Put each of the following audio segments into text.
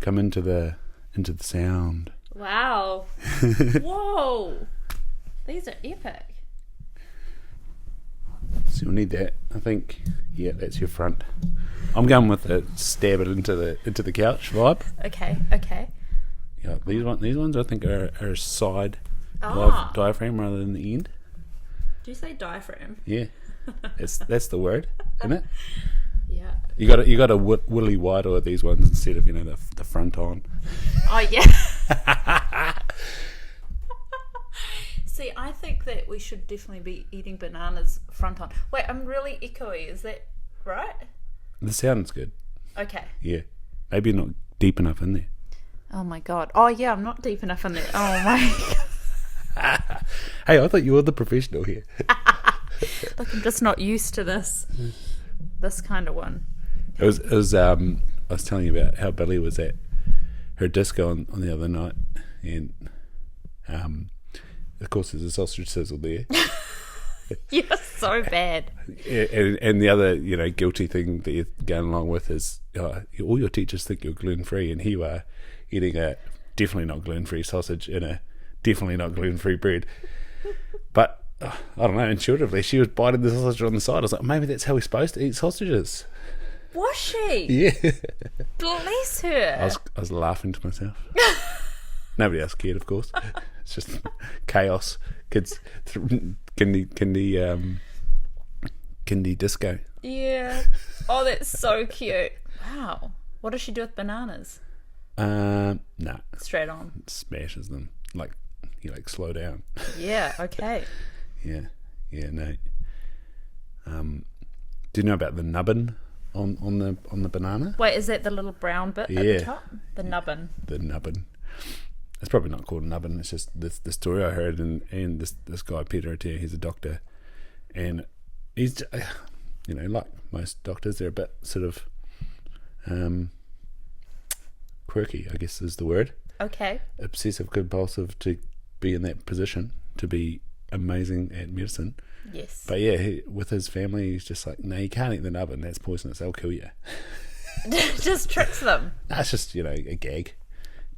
Come into the sound. Wow. Whoa. These are epic. So you'll need that. I think, yeah, that's your front. I'm going with the stab it into the couch vibe. Okay. Yeah, these ones I think are side diaphragm rather than the end. Did you say diaphragm? Yeah, that's the word, isn't it? Yeah. You got a woolly white or these ones instead of the front on. Oh yeah. See, I think that we should definitely be eating bananas front on. Wait, I'm really echoey. Is that right? The sound's good. Okay. Yeah, maybe not deep enough in there. Oh my god. Oh yeah, I'm not deep enough in there. Oh my god. Hey, I thought you were the professional here. Look, I'm just not used to this kind of one. It was I was telling you about how Billy was at her disco on the other night, and of course there's a sausage sizzle there. You're so bad. And the other, guilty thing that you're going along with is all your teachers think you're gluten-free, and here you are eating a definitely not gluten-free sausage and a definitely not gluten-free bread. But I don't know, intuitively she was biting the sausage on the side. I was like, maybe that's how we're supposed to eat sausages. Was she? Yeah. Bless her. I was laughing to myself. Nobody else cared, of course. It's just chaos. Kids kindy disco. Yeah. Oh, that's so cute. Wow. What does she do with bananas? No. Straight on. Smashes them. Like, slow down. Yeah, okay. Yeah, no. Do you know about the nubbin on the banana? Wait, is that the little brown bit at the top? The nubbin. The nubbin. It's probably not called nubbin. It's just the story I heard, and this guy Peter Attia, he's a doctor, and he's like most doctors, they're a bit sort of quirky, I guess is the word. Okay. Obsessive compulsive to be in that position, to be amazing at medicine. Yes. But yeah, with his family, he's just like, no, you can't eat the nubbin. That's poisonous. They'll kill you. Just tricks them. That's just a gag,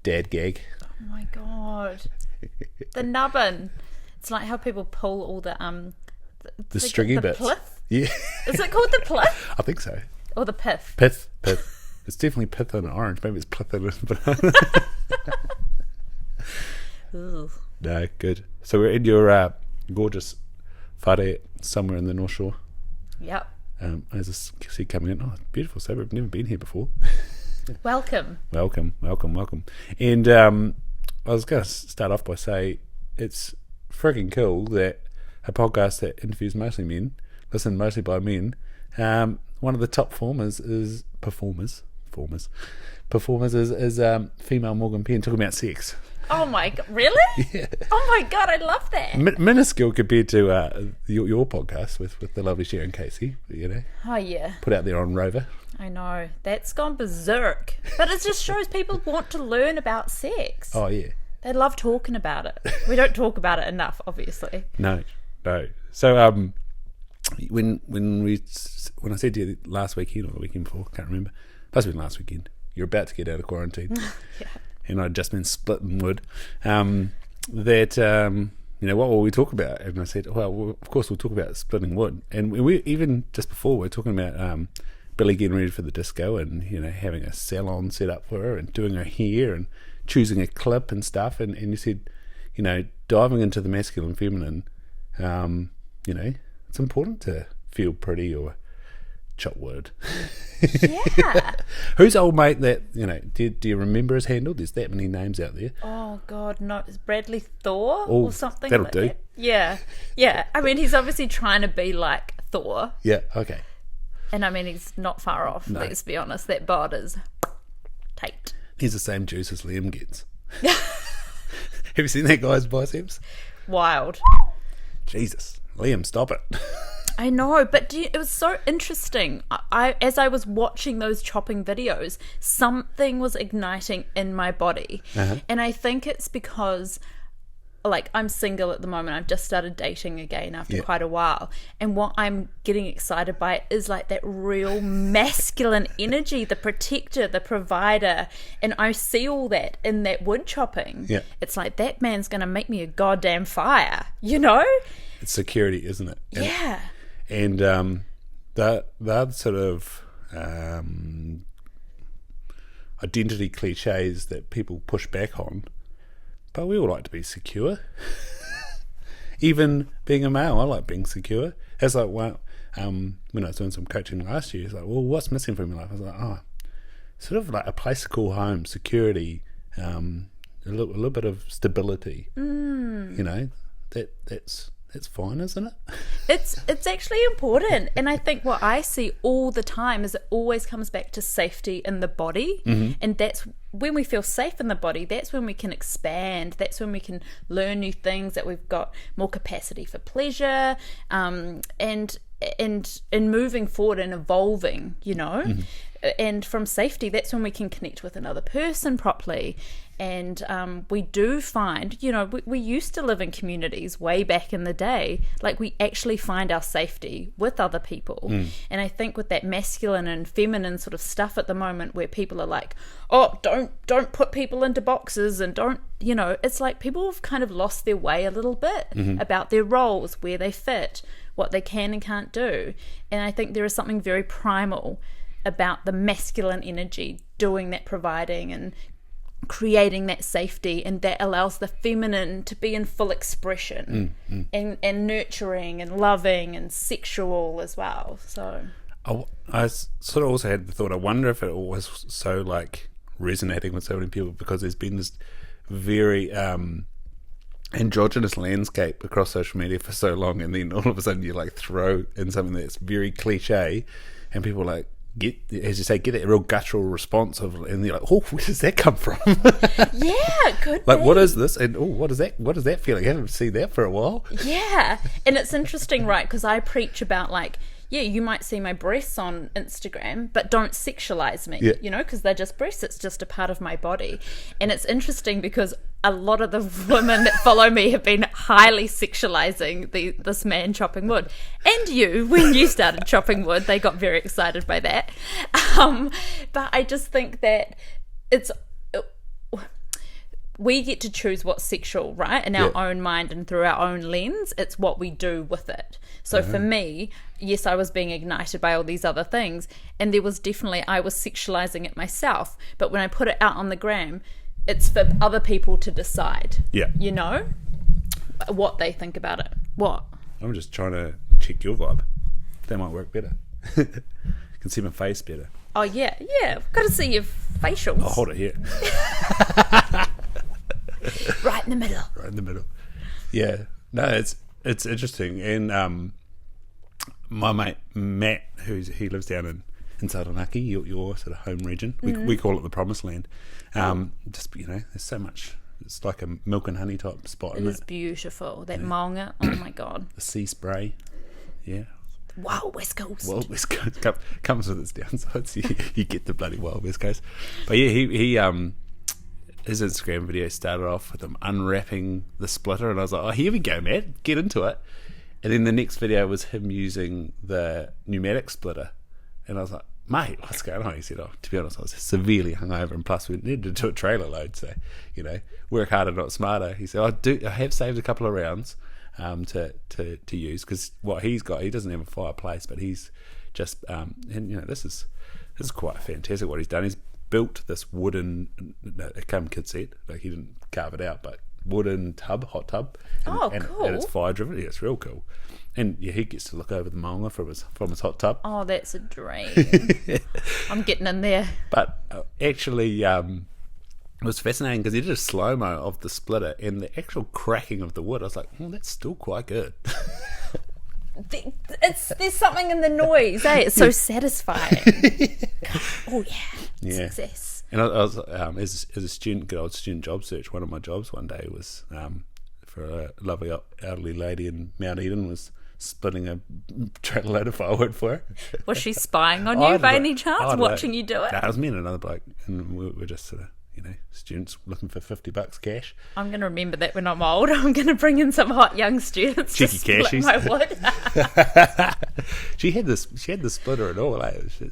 dad gag. Oh my god, the nubbin. It's like how people pull all the stringy bits. Pith? Yeah. Is it called the pith? I think so. Or the pith? Pith. It's definitely pith in an orange. Maybe it's pith in a banana. Ooh. No, good. So we're in your gorgeous whare somewhere in the North Shore. Yep. As I see coming in, beautiful suburb. Never been here before. Welcome. And I was going to start off by saying it's frigging cool that a podcast that interviews mostly men, listened mostly by men, one of the top performers is female Morgan Penn talking about sex. Oh my god, really? Yeah. Oh my god, I love that. Minuscule compared to your podcast with the lovely Sharon Casey, Oh yeah. Put out there on Rover. I know. That's gone berserk. But it just shows people want to learn about sex. Oh yeah. They love talking about it. We don't talk about it enough, obviously. No. So when I said to you last weekend or the weekend before, can't remember. Must have been last weekend. You're about to get out of quarantine. Yeah. And I'd just been splitting wood. What will we talk about? And I said, well, of course we'll talk about splitting wood. And we even just before we were talking about Billy getting ready for the disco and having a salon set up for her and doing her hair and choosing a clip and stuff. And you said, diving into the masculine, feminine. It's important to feel pretty or chop wood. Yeah. Who's old mate that, do you remember his handle? There's that many names out there. Oh God, no. Is Bradley Thor or something? That'll like do. That? Yeah. Yeah. I mean, he's obviously trying to be like Thor. Yeah, okay. And I mean, he's not far off, let's be honest. That bod is tight. He's the same juice as Liam gets. Have you seen that guy's biceps? Wild. Jesus. Liam, stop it. I know, but it was so interesting. As I was watching those chopping videos, something was igniting in my body. Uh-huh. And I think it's because like, I'm single at the moment. I've just started dating again after quite a while. And what I'm getting excited by is like that real masculine energy, the protector, the provider. And I see all that in that wood chopping. Yeah. It's like, that man's going to make me a goddamn fire, you know? It's security, isn't it? Yeah. And that sort of identity cliches that people push back on. But we all like to be secure. Even being a male, I like being secure. It's like, when I was doing some coaching last year, it's like, well, what's missing from your life? I was like, sort of like a place to call home, security, a little bit of stability. You know, that's fine, isn't it? It's actually important. And I think what I see all the time is it always comes back to safety in the body. And that's when we feel safe in the body, that's when we can expand. That's when we can learn new things, that we've got more capacity for pleasure, and moving forward and evolving, you know. And from safety, that's when we can connect with another person properly. And we do find, you know, we used to live in communities way back in the day. Like, we actually find our safety with other people. And I think with that masculine and feminine sort of stuff at the moment, where people are like, oh, don't put people into boxes, and don't, you know, it's like people have kind of lost their way a little bit about their roles, where they fit, what they can and can't do. And I think there is something very primal about the masculine energy doing that providing and creating that safety, and that allows the feminine to be in full expression and nurturing and loving and sexual as well. So I sort of also had the thought, I wonder if it was so like resonating with so many people because there's been this very androgynous landscape across social media for so long, and then all of a sudden you like throw in something that's very cliche and people like get a real guttural response of, and they're like, oh, where does that come from? Yeah, could like be. What is this, and what is that feeling? I haven't seen that for a while. Yeah. And it's interesting, right, because I preach about, like, yeah, you might see my breasts on Instagram, but don't sexualize me, you know, because they're just breasts. It's just a part of my body. And it's interesting because a lot of the women that follow me have been highly sexualizing this man chopping wood. And you, when you started chopping wood, they got very excited by that. But I just think that we get to choose what's sexual, right? In our own mind and through our own lens. It's what we do with it. So for me, yes, I was being ignited by all these other things, and there was definitely, I was sexualizing it myself. But when I put it out on the gram, it's for other people to decide. Yeah. You know? What they think about it. What? I'm just trying to check your vibe. That might work better. You can see my face better. Oh, yeah. Yeah. I've got to see your facials. I'll hold it here. Right in the middle. Right in the middle. Yeah. No, it's interesting. And my mate Matt, he lives down in Taranaki, your sort of home region. We call it the Promised Land. Just, you know, there's so much. It's like a milk and honey type spot. It is beautiful. That maunga. Oh my god. The sea spray. Yeah. Wild West Coast. Wild West Coast comes with its downsides. You get the bloody Wild West Coast. But yeah, he his Instagram video started off with him unwrapping the splitter, and I was like, oh, here we go, Matt, get into it. And then the next video was him using the pneumatic splitter, and I was like, mate, what's going on? He said, oh, to be honest, I was severely hungover, and plus we needed to do a trailer load, so, you know, work harder, not smarter. He said, I have saved a couple of rounds to use, because what he's got, he doesn't have a fireplace, but he's just and you know, this is quite fantastic what he's done. He's built this wooden, it came kit set, like he didn't carve it out, but wooden hot tub, and cool. And it's fire driven. Yeah, it's real cool. And yeah, he gets to look over the maunga from his hot tub. Oh, that's a dream. I'm getting in there. But actually, it was fascinating because he did a slow-mo of the splitter and the actual cracking of the wood. I was like, that's still quite good. There's something in the noise, eh? It's so satisfying. Oh yeah, success. And I was as a student, good old student job search. One of my jobs one day was for a lovely elderly lady in Mount Eden, was splitting a trailer load of firewood for her. Was she spying on you by any chance, watching you do it? No, it was me and another bloke, and we were just sort of, students looking for $50 cash. I'm going to remember that when I'm old. I'm going to bring in some hot young students Cheeky to split cashies. my wood. She had the splitter and all.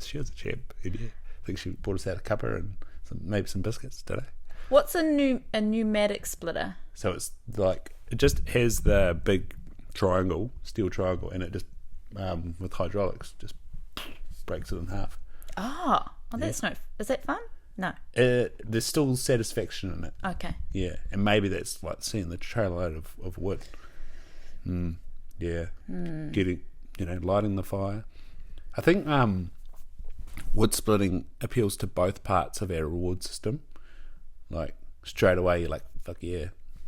She was a champ. And yeah, I think she bought us out a cuppa and maybe some biscuits today. What's a pneumatic splitter? So it's like it just has the big steel triangle, and it just with hydraulics just breaks it in half. Oh, that's is that fun? No. There's still satisfaction in it. Okay. Yeah, and maybe that's like seeing the trail out of wood. Getting, lighting the fire. I think wood splitting appeals to both parts of our reward system. Like straight away, you're like, fuck yeah,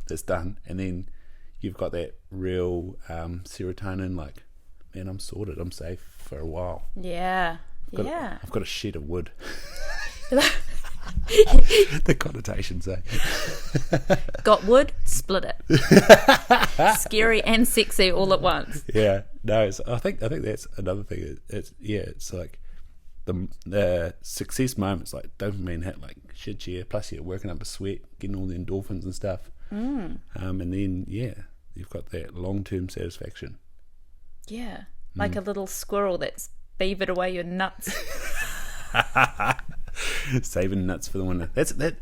that's done, and then you've got that real serotonin. Like, man, I'm sorted. I'm safe for a while. Yeah. I've got a shed of wood. The connotations, eh? Got wood, split it. Scary and sexy all at once. Yeah, no. I think that's another thing. It's like the success moments, like dopamine hit, like shit, yeah. Plus you're working up a sweat, getting all the endorphins and stuff. And then you've got that long-term satisfaction. Yeah, like a little squirrel that's beavered away your nuts. Saving nuts for the winter. That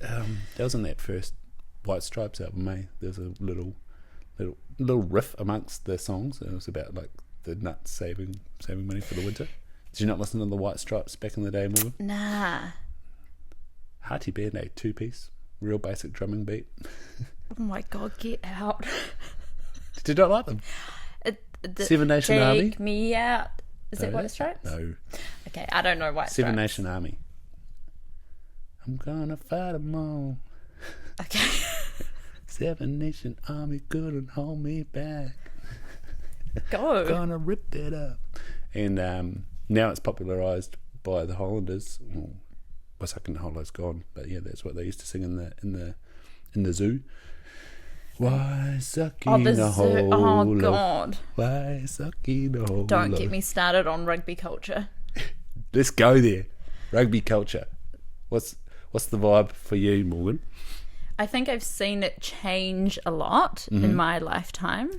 was in that first White Stripes album, eh? There's a little riff amongst the songs. It was about like the nuts saving money for the winter. Did you not listen to the White Stripes back in the day, Morgan? Nah. Hearty band, eh? 2-piece, real basic drumming beat. Oh my god, get out! Did you not like them? Seven Nation Army. Take me out. Is that White Stripes? No. Okay, I don't know White Stripes. Seven Nation Army. I'm gonna fight them all. Okay. Seven Nation Army couldn't hold me back. Go. Gonna rip it up. And now it's popularised by the Hollanders. Well, Wasaka the Hollanders gone, but yeah, that's what they used to sing in the zoo. Why sucky the hole? Oh god. Why sucky the hole? Don't get me started on rugby culture. Let's go there. Rugby culture. What's the vibe for you, Morgan? I think I've seen it change a lot in my lifetime.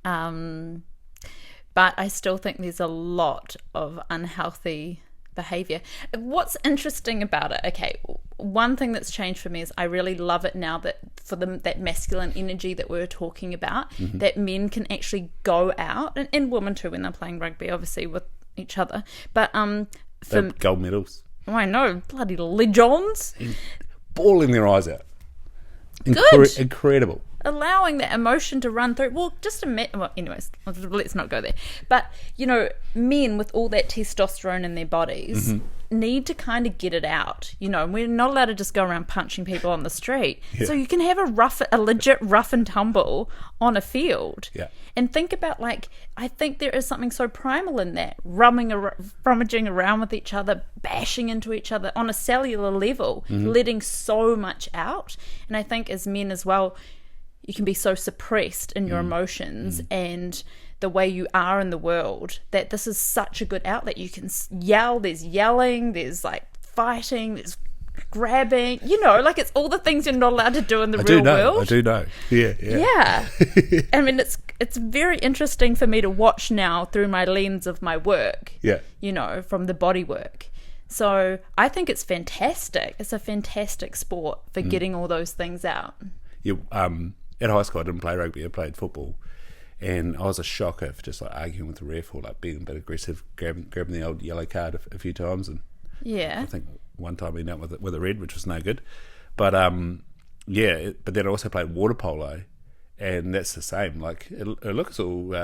But I still think there's a lot of unhealthy behavior. What's interesting about it, okay, one thing that's changed for me is I really love it now that for that masculine energy that we were talking about, that men can actually go out, and women too when they're playing rugby, obviously with each other, but for gold medals. Oh, I know, bloody legends. Bawling their eyes out. Good. Incredible. Allowing that emotion to run through. Well, just anyways, let's not go there. But, men with all that testosterone in their bodies need to kind of get it out. We're not allowed to just go around punching people on the street. Yeah. So you can have a legit rough and tumble on a field. Yeah. And think about, I think there is something so primal in that, rummaging around with each other, bashing into each other on a cellular level, letting so much out. And I think as men as well, you can be so suppressed in your emotions and the way you are in the world that this is such a good outlet. You can yell, there's yelling, there's fighting, there's grabbing, it's all the things you're not allowed to do in the real world. I do know. Yeah. I mean, it's very interesting for me to watch now through my lens of my work. Yeah. From the body work. So I think it's fantastic. It's a fantastic sport for getting all those things out. Yeah. At high school, I didn't play rugby. I played football, and I was a shocker for just arguing with the ref or being a bit aggressive, grabbing the old yellow card a few times, and I think one time we ended up with a red, which was no good. But but then I also played water polo, and that's the same. It looks all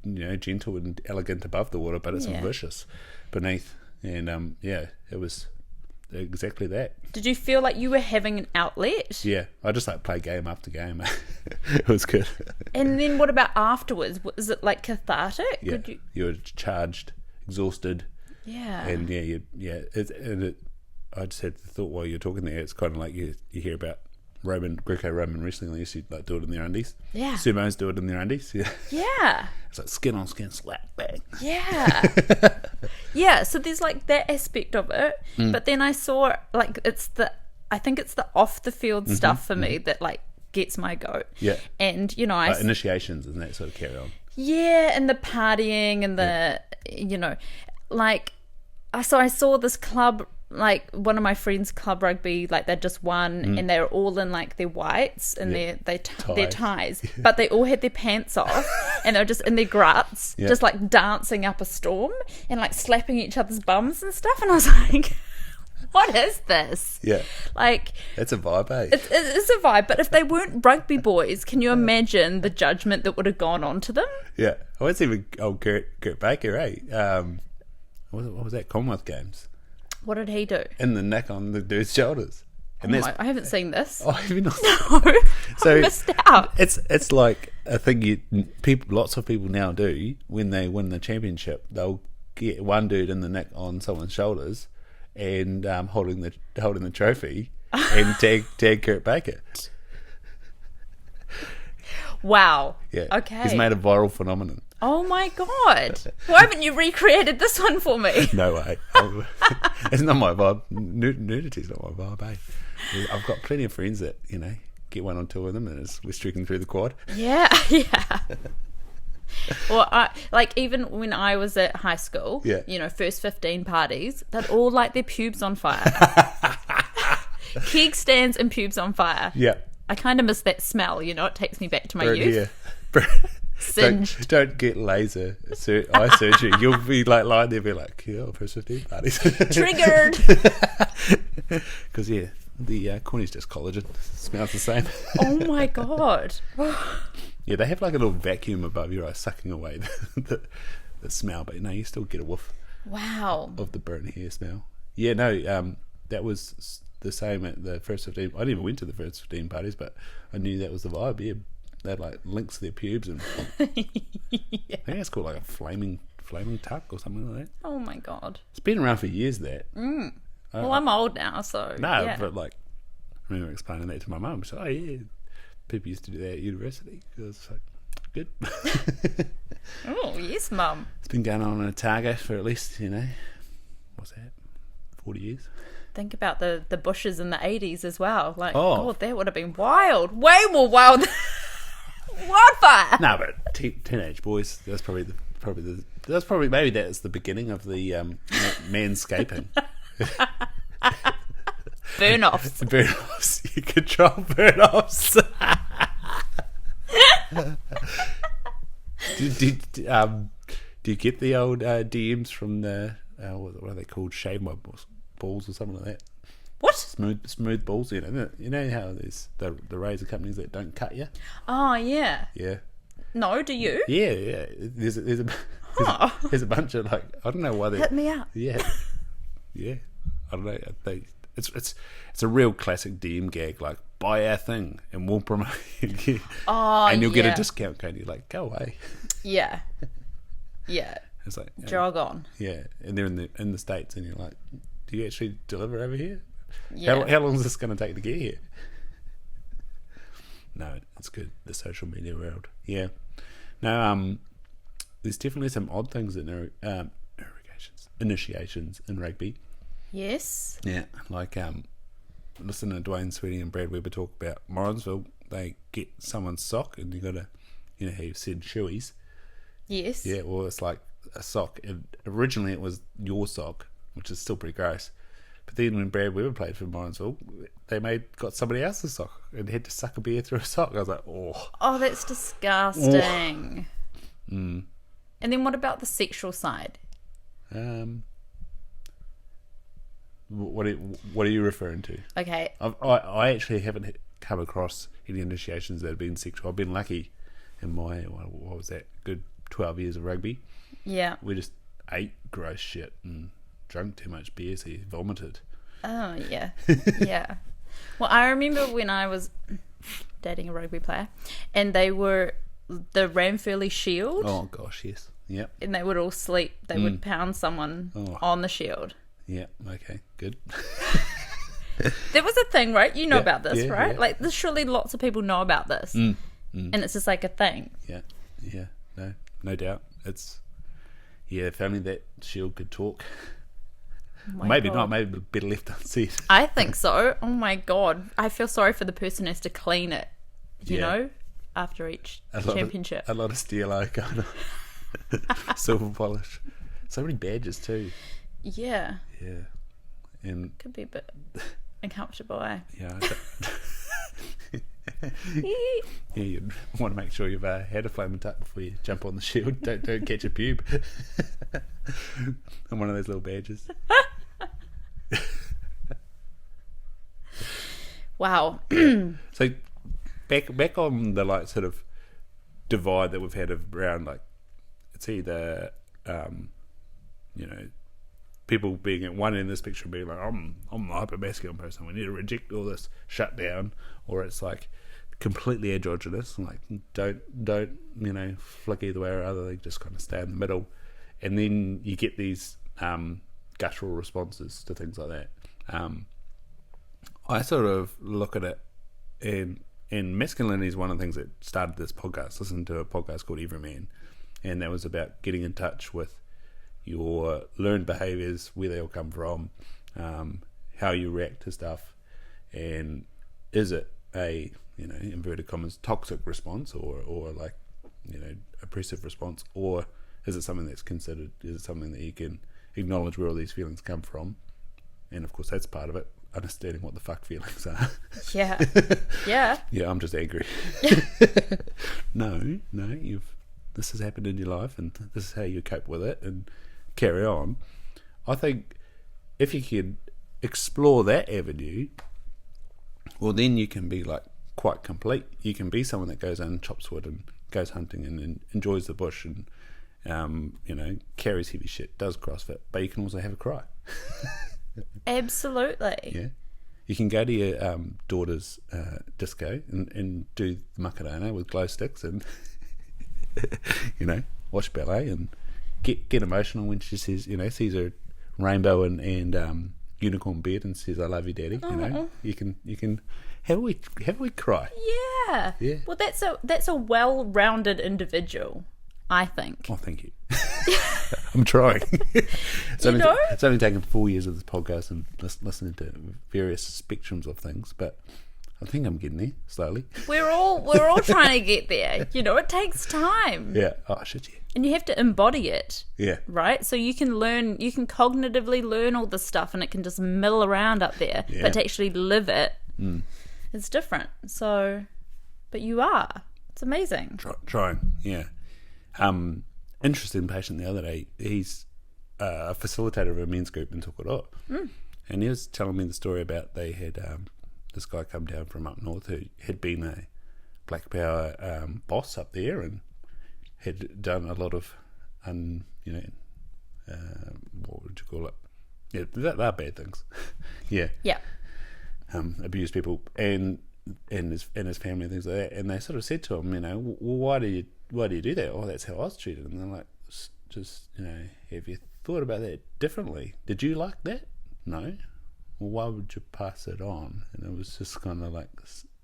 gentle and elegant above the water, but it's vicious beneath. And it was exactly that. Did you feel like you were having an outlet? Yeah, I just play game after game. It was good. And then what about afterwards? Was it cathartic? Yeah, you were charged, exhausted. Yeah. And I just had the thought while you're talking there, it's kind of like you hear about Greco-Roman wrestling. They used to do it in their undies. Yeah. Sumos do it in their undies. Yeah. Yeah. It's like skin on skin, slap, bang. Yeah. Yeah. So there's that aspect of it, but then I saw it's the I think it's the off the field stuff for me that like gets my goat. Yeah. And initiations and that sort of carry on. Yeah, and the partying and the like I saw this club, like one of my friends' club rugby, like they just won and they were all in like their whites and their ties, but they all had their pants off and they were just in their gruts, just like dancing up a storm and like slapping each other's bums and stuff. And I was like, what is this? Yeah. Like, it's a vibe, eh? It's a vibe, but if they weren't rugby boys, can you imagine the judgment that would have gone on to them? Yeah. I was even Kurt Baker, eh? What was that? Commonwealth Games. What did he do? In the neck on the dude's shoulders. And I haven't seen this. Oh, have you not? No, I missed out. It's like a thing lots of people now do when they win the championship. They'll get one dude in the neck on someone's shoulders and holding the trophy and tag Kurt Baker. Wow. Yeah. Okay. He's made a viral phenomenon. Oh my God. Why haven't you recreated this one for me? No way. It's not my vibe. Nudity's not my vibe, eh? I've got plenty of friends that, get one on two of them and we're streaking through the quad. Yeah. Well, even when I was at high school, first 15 parties, they'd all light their pubes on fire. Keg stands and pubes on fire. Yeah. I kind of miss that smell, it takes me back to my youth. Yeah. Singed. Don't get laser eye surgery. You'll be like lying there, be like, first 15 parties. Triggered. Because the cornea's just collagen. Smells the same. Oh my God. Yeah, they have like a little vacuum above your eye sucking away the smell, but you still get a whiff. Wow. Of the burnt hair smell. Yeah, no, that was the same at the first 15. I never went to the first 15 parties, but I knew that was the vibe. Yeah, they had like links to their pubes and I think it's called like a flaming tuck or something like that. Oh my God. It's been around for years, that. Well, I'm old now, so no, but like I remember explaining that to my mum. She's like, oh yeah, people used to do that at university. It was like, good. Oh yes, Mum. It's been going on in Otago for at least what's that, 40 years. Think about the bushes in the 80s as well. Like, God, that would have been wild. Way more wild. Wildfire. No, but teenage boys. That's probably maybe that's the beginning of the manscaping. Burn-offs. Burn-offs. You control burn-offs. Do you get the old DMs from the what are they called? Shave my balls or something like that. What? Smooth balls. You know how there's the razor companies that don't cut you. Oh yeah. Yeah. No, do you? Yeah. There's a bunch of like, I don't know why they hit me up. Yeah. I don't know. It's a real classic DM gag. Like, buy our thing and we'll promote you. Oh, and you'll get a discount code. You're like, go away. Yeah. It's like jog on. Yeah, and they're in the States, and you're like, do you actually deliver over here? Yeah. How long is this going to take to get here? No, it's good. The social media world. Yeah. No, there's definitely some odd things in initiations in rugby. Yes. Yeah, like listen to Dwayne Sweeting and Brad Weber talk about Morrinsville. They get someone's sock, and you got to, how you've said shoeies. Yes. Yeah, well, it's like a sock. And originally, it was your sock, which is still pretty gross. But then when Brad Weber played for Morrinsville, they got somebody else's sock and had to suck a beer through a sock. I was like, oh, that's disgusting. And then what about the sexual side? What are you referring to? Okay. I actually haven't come across any initiations that have been sexual. I've been lucky in my, what was that, good 12 years of rugby. Yeah. We just ate gross shit and drank too much beer, so you vomited. Oh, yeah. Yeah. Well, I remember when I was dating a rugby player, and they were the Ranfurly Shield. Oh, gosh, yes. Yep. And they would all sleep. They would pound someone on the shield. Yeah, okay, good. There was a thing, right? You know about this, right? Yeah. Like, surely lots of people know about this. And it's just like a thing. Yeah. No doubt. It's, if only that shield could talk. my Maybe God. not. Maybe better left unsaid. I think so. Oh my God. I feel sorry for the person who has to clean it, you know, after each championship. A lot of steel kind of silver polish. So many badges too. Yeah. Yeah. And Could be a bit uncomfortable, eh? yeah. Yeah, you want to make sure you've had a flaming tuck before you jump on the shield. Don't catch a pube. I'm one of those little badges. Wow. So back on the like sort of divide that we've had around, like, it's either you know, people being at one end of the spectrum being like, I'm a hypermasculine person, we need to reject all this shutdown, or it's like completely androgynous, and like don't you know, flick either way or other, they just kind of stay in the middle. And then you get these guttural responses to things like that. I sort of look at it, and masculinity is one of the things that started this podcast. Listened to a podcast called Every Man, and that was about getting in touch with your learned behaviours, where they all come from, how you react to stuff, and is it a, you know, inverted commas, toxic response, or like, you know, oppressive response, or is it something that's considered, is it something that you can acknowledge where all these feelings come from? And of course that's part of it, understanding what the fuck feelings are. Yeah. Yeah. Yeah, I'm just angry. No, this has happened in your life, and this is how you cope with it and carry on. I think if you can explore that avenue, well, then you can be like quite complete. You can be someone that goes out and chops wood and goes hunting and enjoys the bush and you know, carries heavy shit, does CrossFit, but you can also have a cry. Absolutely. Yeah. You can go to your daughter's disco and do the Macarena with glow sticks and you know, watch ballet and get emotional when she says, you know, sees a rainbow and unicorn bed and says, "I love you, Daddy." You know, you can have we cry. Yeah. Yeah. Well, that's a well-rounded individual, I think. Oh, thank you. I'm trying. It's only taken 4 years of this podcast and listening to various spectrums of things, but I think I'm getting there slowly. We're all trying to get there. You know, it takes time. Yeah. Oh shit, yeah. And you have to embody it. Yeah. Right? So you can cognitively learn all this stuff and it can just mill around up there. Yeah. But to actually live it, it's different. So, but you are. It's amazing. Trying, yeah. Interesting patient the other day. He's a facilitator of a men's group in Tokoroa. And he was telling me the story about they had this guy come down from up north who had been a Black Power boss up there and had done a lot of, you know, what would you call it? Yeah, they're bad things. Yeah. Yeah. Abuse people and his family and things like that. And they sort of said to him, you know, well, why do you do that? Oh, that's how I was treated. And they're like, just, you know, have you thought about that differently? Did you like that? No. Well, why would you pass it on? And it was just kind of like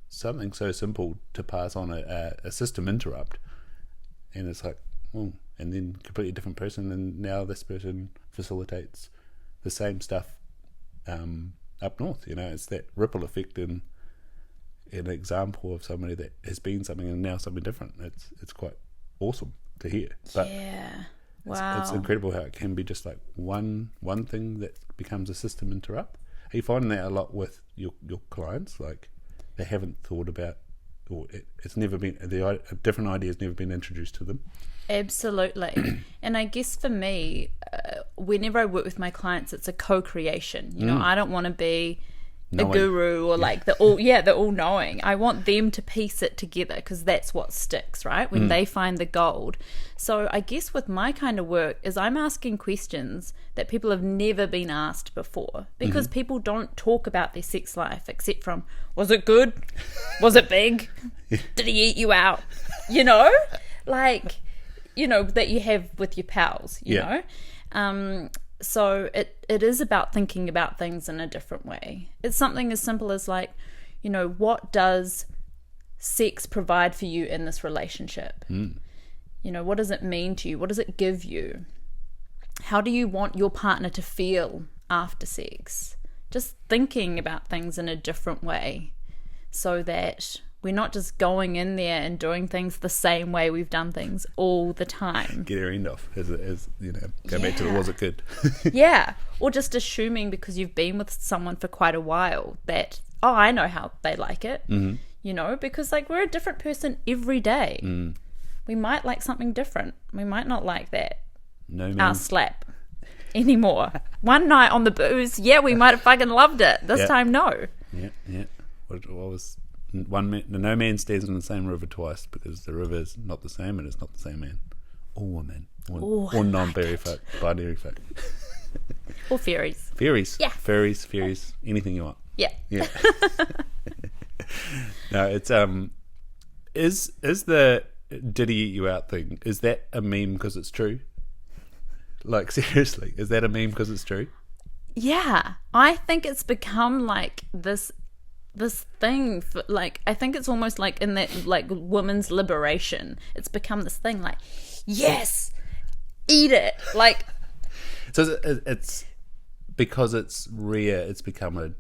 something so simple to pass on a system interrupt. And it's like, oh, and then completely different person, and now this person facilitates the same stuff up north. You know, it's that ripple effect and an example of somebody that has been something and now something different. It's quite awesome to hear. But yeah. Wow. It's incredible how it can be just like one thing that becomes a system interrupt. Are you finding that a lot with your clients? Like they haven't thought about, or it's never been, a different idea has never been introduced to them? Absolutely. And I guess for me, whenever I work with my clients, it's a co-creation. You know, I don't want to be a guru or like the all-knowing. I want them to piece it together because that's what sticks, right? When they find the gold. So I guess with my kind of work is I'm asking questions that people have never been asked before because people don't talk about their sex life except from, was it good? Was it big? Did he eat you out? You know? Like, you know, that you have with your pals, you know? So it is about thinking about things in a different way. It's something as simple as like, you know, what does sex provide for you in this relationship? You know, what does it mean to you? What does it give you? How do you want your partner to feel after sex. Just thinking about things in a different way so that we're not just going in there and doing things the same way we've done things all the time. Get her end off, as you know, go back to the was it good? Yeah. Or just assuming because you've been with someone for quite a while that, oh, I know how they like it. Mm-hmm. You know, because like we're a different person every day. Mm. We might like something different. We might not like that. No, man. Our slap anymore. One night on the booze, yeah, we might have fucking loved it. This time, no. Yeah. What was one man? No man stands in the same river twice because the river is not the same and it's not the same man or woman or non-binary fuck, binary fuck, or fairies. Yeah, fairies. Anything you want. Yeah. No, it's is the did he eat you out thing, is that a meme because it's true? Like, seriously, is that a meme because it's true? Yeah, I think it's become like this thing for, like, I think it's almost like in that like women's liberation, it's become this thing like, yes, eat it, like. So it's because it's rare, it's become an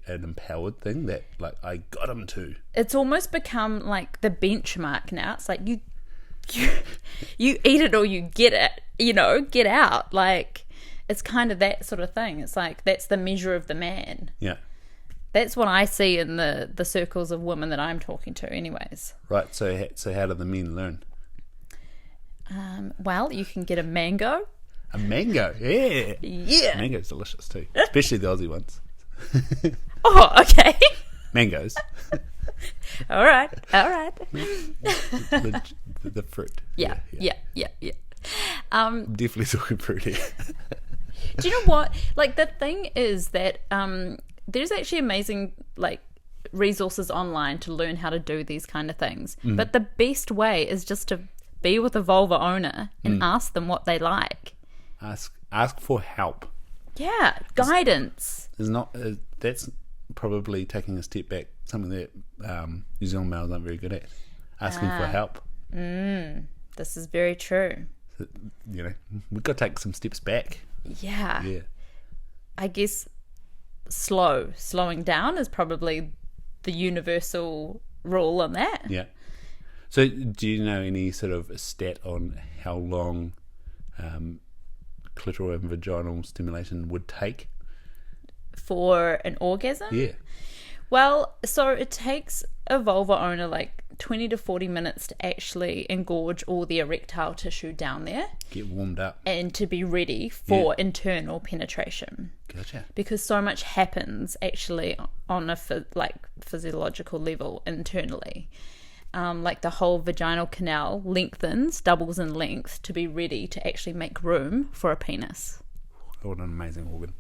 empowered thing that like I got him to. It's almost become like the benchmark now. It's like you eat it or you get it, you know, get out. Like, it's kind of that sort of thing. It's like that's the measure of the man. Yeah. That's what I see in the circles of women that I'm talking to anyways. Right, so how do the men learn? Well, you can get a mango. A mango, yeah. Yeah. Mango's delicious too, especially the Aussie ones. Oh, okay. Mangoes. All right. The fruit. Yeah. I'm definitely talking fruit here. Do you know what? Like, the thing is that there's actually amazing like resources online to learn how to do these kind of things. But the best way is just to be with a vulva owner and ask them what they like. Ask for help. Yeah, guidance. Is not that's probably taking a step back. Something that New Zealand males aren't very good at. Asking for help. This is very true. So, you know, we've got to take some steps back. Yeah. I guess slowing down is probably the universal rule on that. Yeah. So, do you know any sort of stat on how long clitoral and vaginal stimulation would take for an orgasm? Yeah. Well, so it takes a vulva owner like 20 to 40 minutes to actually engorge all the erectile tissue down there. Get warmed up. And to be ready for internal penetration. Gotcha. Because so much happens actually on a physiological level internally. Like the whole vaginal canal lengthens, doubles in length to be ready to actually make room for a penis. What an amazing organ.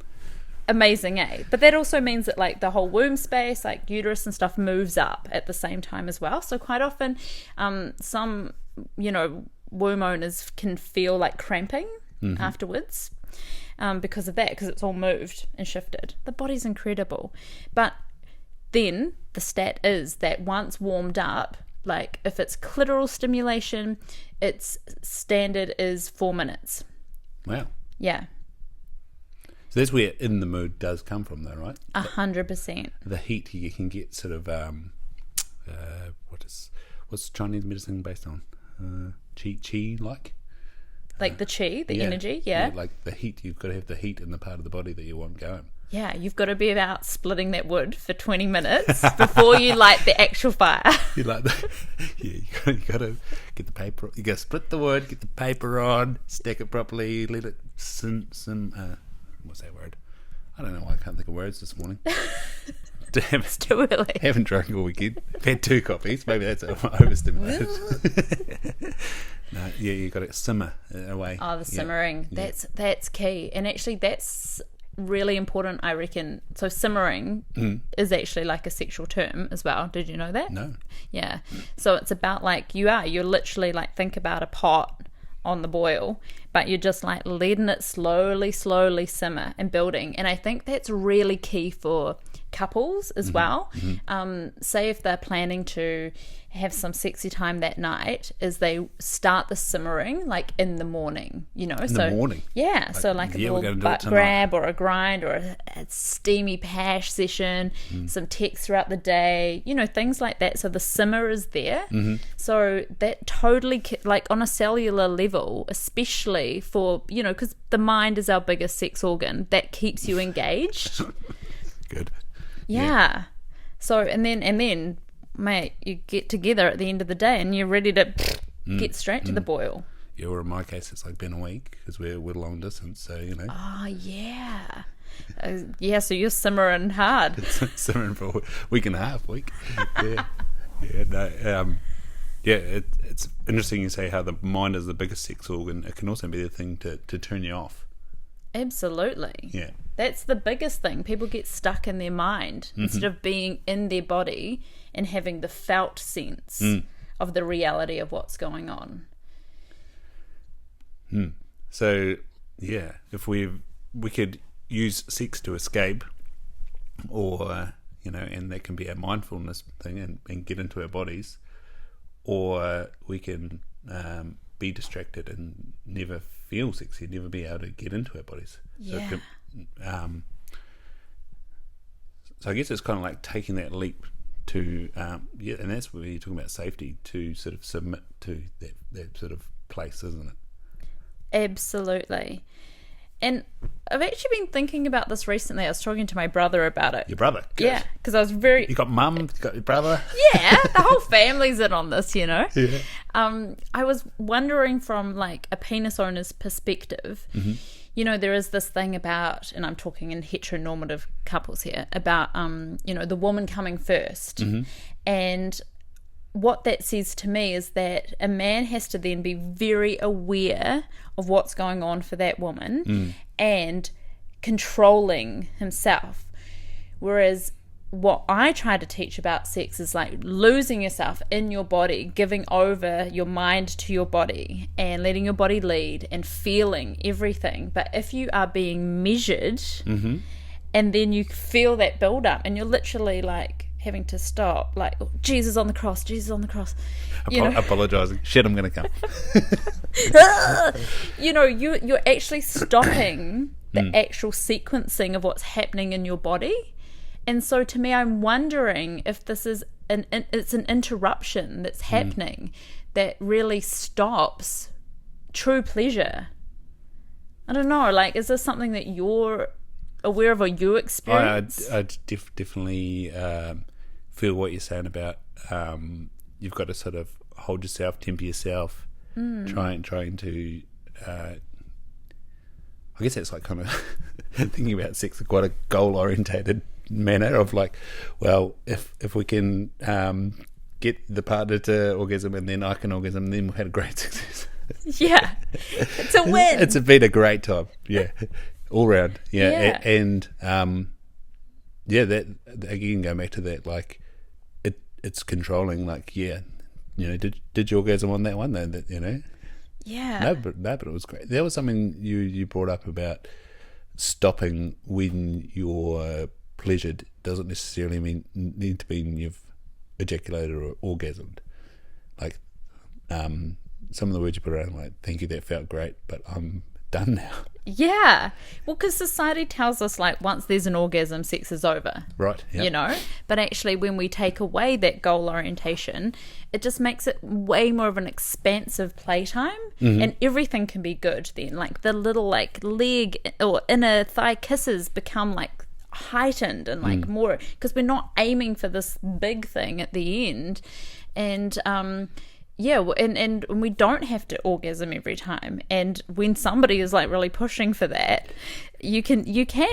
Amazing, eh? But that also means that like the whole womb space, like uterus and stuff, moves up at the same time as well. So quite often, some, you know, womb owners can feel like cramping afterwards because of that, because it's all moved and shifted. The body's incredible. But then the stat is that once warmed up, like if it's clitoral stimulation, its standard is 4 minutes. Wow. Yeah. So that's where in the mood does come from, though, right? 100%. The heat you can get, sort of, what's Chinese medicine based on? Qi like? Like the qi, the energy, yeah. Like the heat, you've got to have the heat in the part of the body that you want going. Yeah, you've got to be about splitting that wood for 20 minutes before you light the actual fire. You like that? Yeah, you got to get the paper. You got to split the wood, get the paper on, stack it properly, let it what's that word? I don't know why I can't think of words this morning. Damn, it's too early. Haven't drunk all weekend. Had 2 coffees. Maybe that's overstimulated. No, yeah, you got to simmer away. Oh, the simmering. Yeah. That's key. And actually, that's really important, I reckon. So simmering is actually like a sexual term as well. Did you know that? No. Yeah. So it's about like you're literally like, think about a pot on the boil, but you're just like letting it slowly simmer and building. And I think that's really key for couples as well. Say if they're planning to have some sexy time that night, is they start the simmering like in the morning, In the morning? Yeah, like, so like a little butt grab or a grind or a steamy pash session, some text throughout the day, things like that. So the simmer is there. So that totally, like on a cellular level, especially for, because the mind is our biggest sex organ, that keeps you engaged. Good. Yeah. So, and then, mate, you get together at the end of the day and you're ready to get straight to the boil. Yeah, or in my case, it's like been a week because we're long distance, so, Oh, yeah. So you're simmering hard. Simmering for a week and a half, Yeah. Yeah, no, it's interesting you say how the mind is the biggest sex organ. It can also be the thing to turn you off. Absolutely. Yeah. That's the biggest thing. People get stuck in their mind instead of being in their body and having the felt sense of the reality of what's going on. So, yeah, if we could use sex to escape, or, and that can be a mindfulness thing and get into our bodies, or we can be distracted and never feel sexy, never be able to get into our bodies. Yeah. So I guess it's kind of like taking that leap to, and that's where you're talking about safety, to sort of submit to that sort of place, isn't it? Absolutely. And I've actually been thinking about this recently. I was talking to my brother about it. Your brother? Good. Yeah, because I was very... You got mum, you got your brother? Yeah, the whole family's in on this, Yeah. I was wondering from like a penis owner's perspective, there is this thing about, and I'm talking in heteronormative couples here, about, the woman coming first. And what that says to me is that a man has to then be very aware of what's going on for that woman and controlling himself. Whereas what I try to teach about sex is like losing yourself in your body, giving over your mind to your body and letting your body lead and feeling everything. But if you are being measured and then you feel that build up and you're literally like having to stop, like, oh, Jesus on the cross, apologizing, shit, I'm gonna come. You're actually stopping the actual sequencing of what's happening in your body. And so to me, I'm wondering if this is it's an interruption that's happening that really stops true pleasure. I don't know, like, is this something that you're aware of or you experience? I definitely feel what you're saying about you've got to sort of hold yourself, temper yourself, trying to I guess that's like kind of thinking about sex in quite a goal-orientated manner of like, well, if we can get the partner to orgasm and then I can orgasm, then we've had a great success. Yeah, it's a win. It's been a great time. Yeah. All round, Yeah. And that again, going back to that, like it's controlling. Like, did you orgasm on that one? That Yeah. No, but it was great. There was something you brought up about stopping when you're pleasured doesn't necessarily need to mean you've ejaculated or orgasmed. Like, some of the words you put around, like, thank you, that felt great, but I'm done now. Yeah. Well, because society tells us, like, once there's an orgasm, sex is over. Right. Yep. But actually, when we take away that goal orientation, it just makes it way more of an expansive playtime, and everything can be good then. Like, the little, like, leg or inner thigh kisses become, like, heightened and, like, more, because we're not aiming for this big thing at the end. And, and we don't have to orgasm every time. And when somebody is like really pushing for that, you can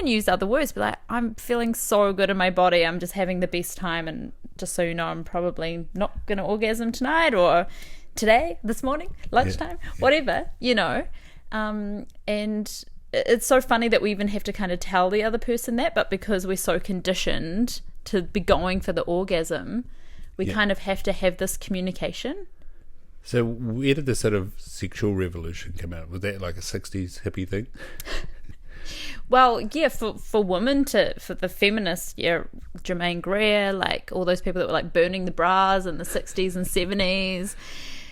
use other words, but like, I'm feeling so good in my body, I'm just having the best time, and just so you know, I'm probably not going to orgasm tonight or today, this morning, lunchtime, whatever, and it's so funny that we even have to kind of tell the other person that, but because we're so conditioned to be going for the orgasm, we kind of have to have this communication. So where did the sort of sexual revolution come out? Was that like a 60s hippie thing? Well, yeah, for women for the feminists, yeah, Germaine Greer, like all those people that were like burning the bras in the 60s and 70s,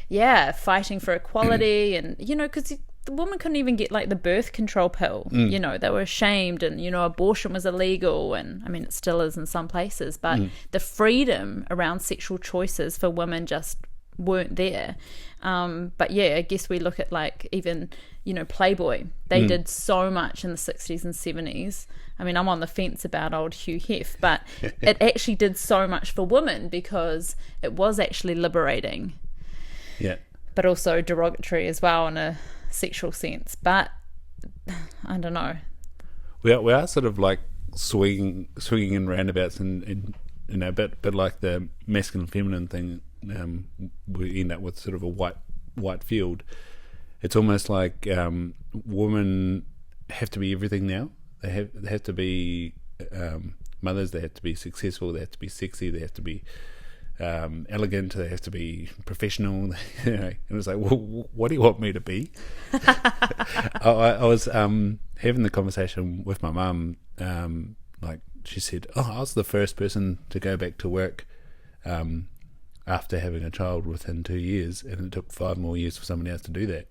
yeah, fighting for equality, and because the woman couldn't even get like the birth control pill. They were ashamed, and abortion was illegal, and I mean it still is in some places, but the freedom around sexual choices for women just weren't there. But yeah, I guess we look at like even Playboy, they did so much in the 60s and 70s. I mean, I'm on the fence about old Hugh Hef, but it actually did so much for women because it was actually liberating, but also derogatory as well in a sexual sense. But I don't know, we are sort of like swinging in roundabouts, and a bit like the masculine feminine thing. We end up with sort of a white field. It's almost like women have to be everything now. They have to be mothers. They have to be successful. They have to be sexy. They have to be elegant. They have to be professional. And it's like, well, what do you want me to be? I was having the conversation with my mum. Like she said, I was the first person to go back to work after having a child within 2 years, and it took 5 more years for somebody else to do that.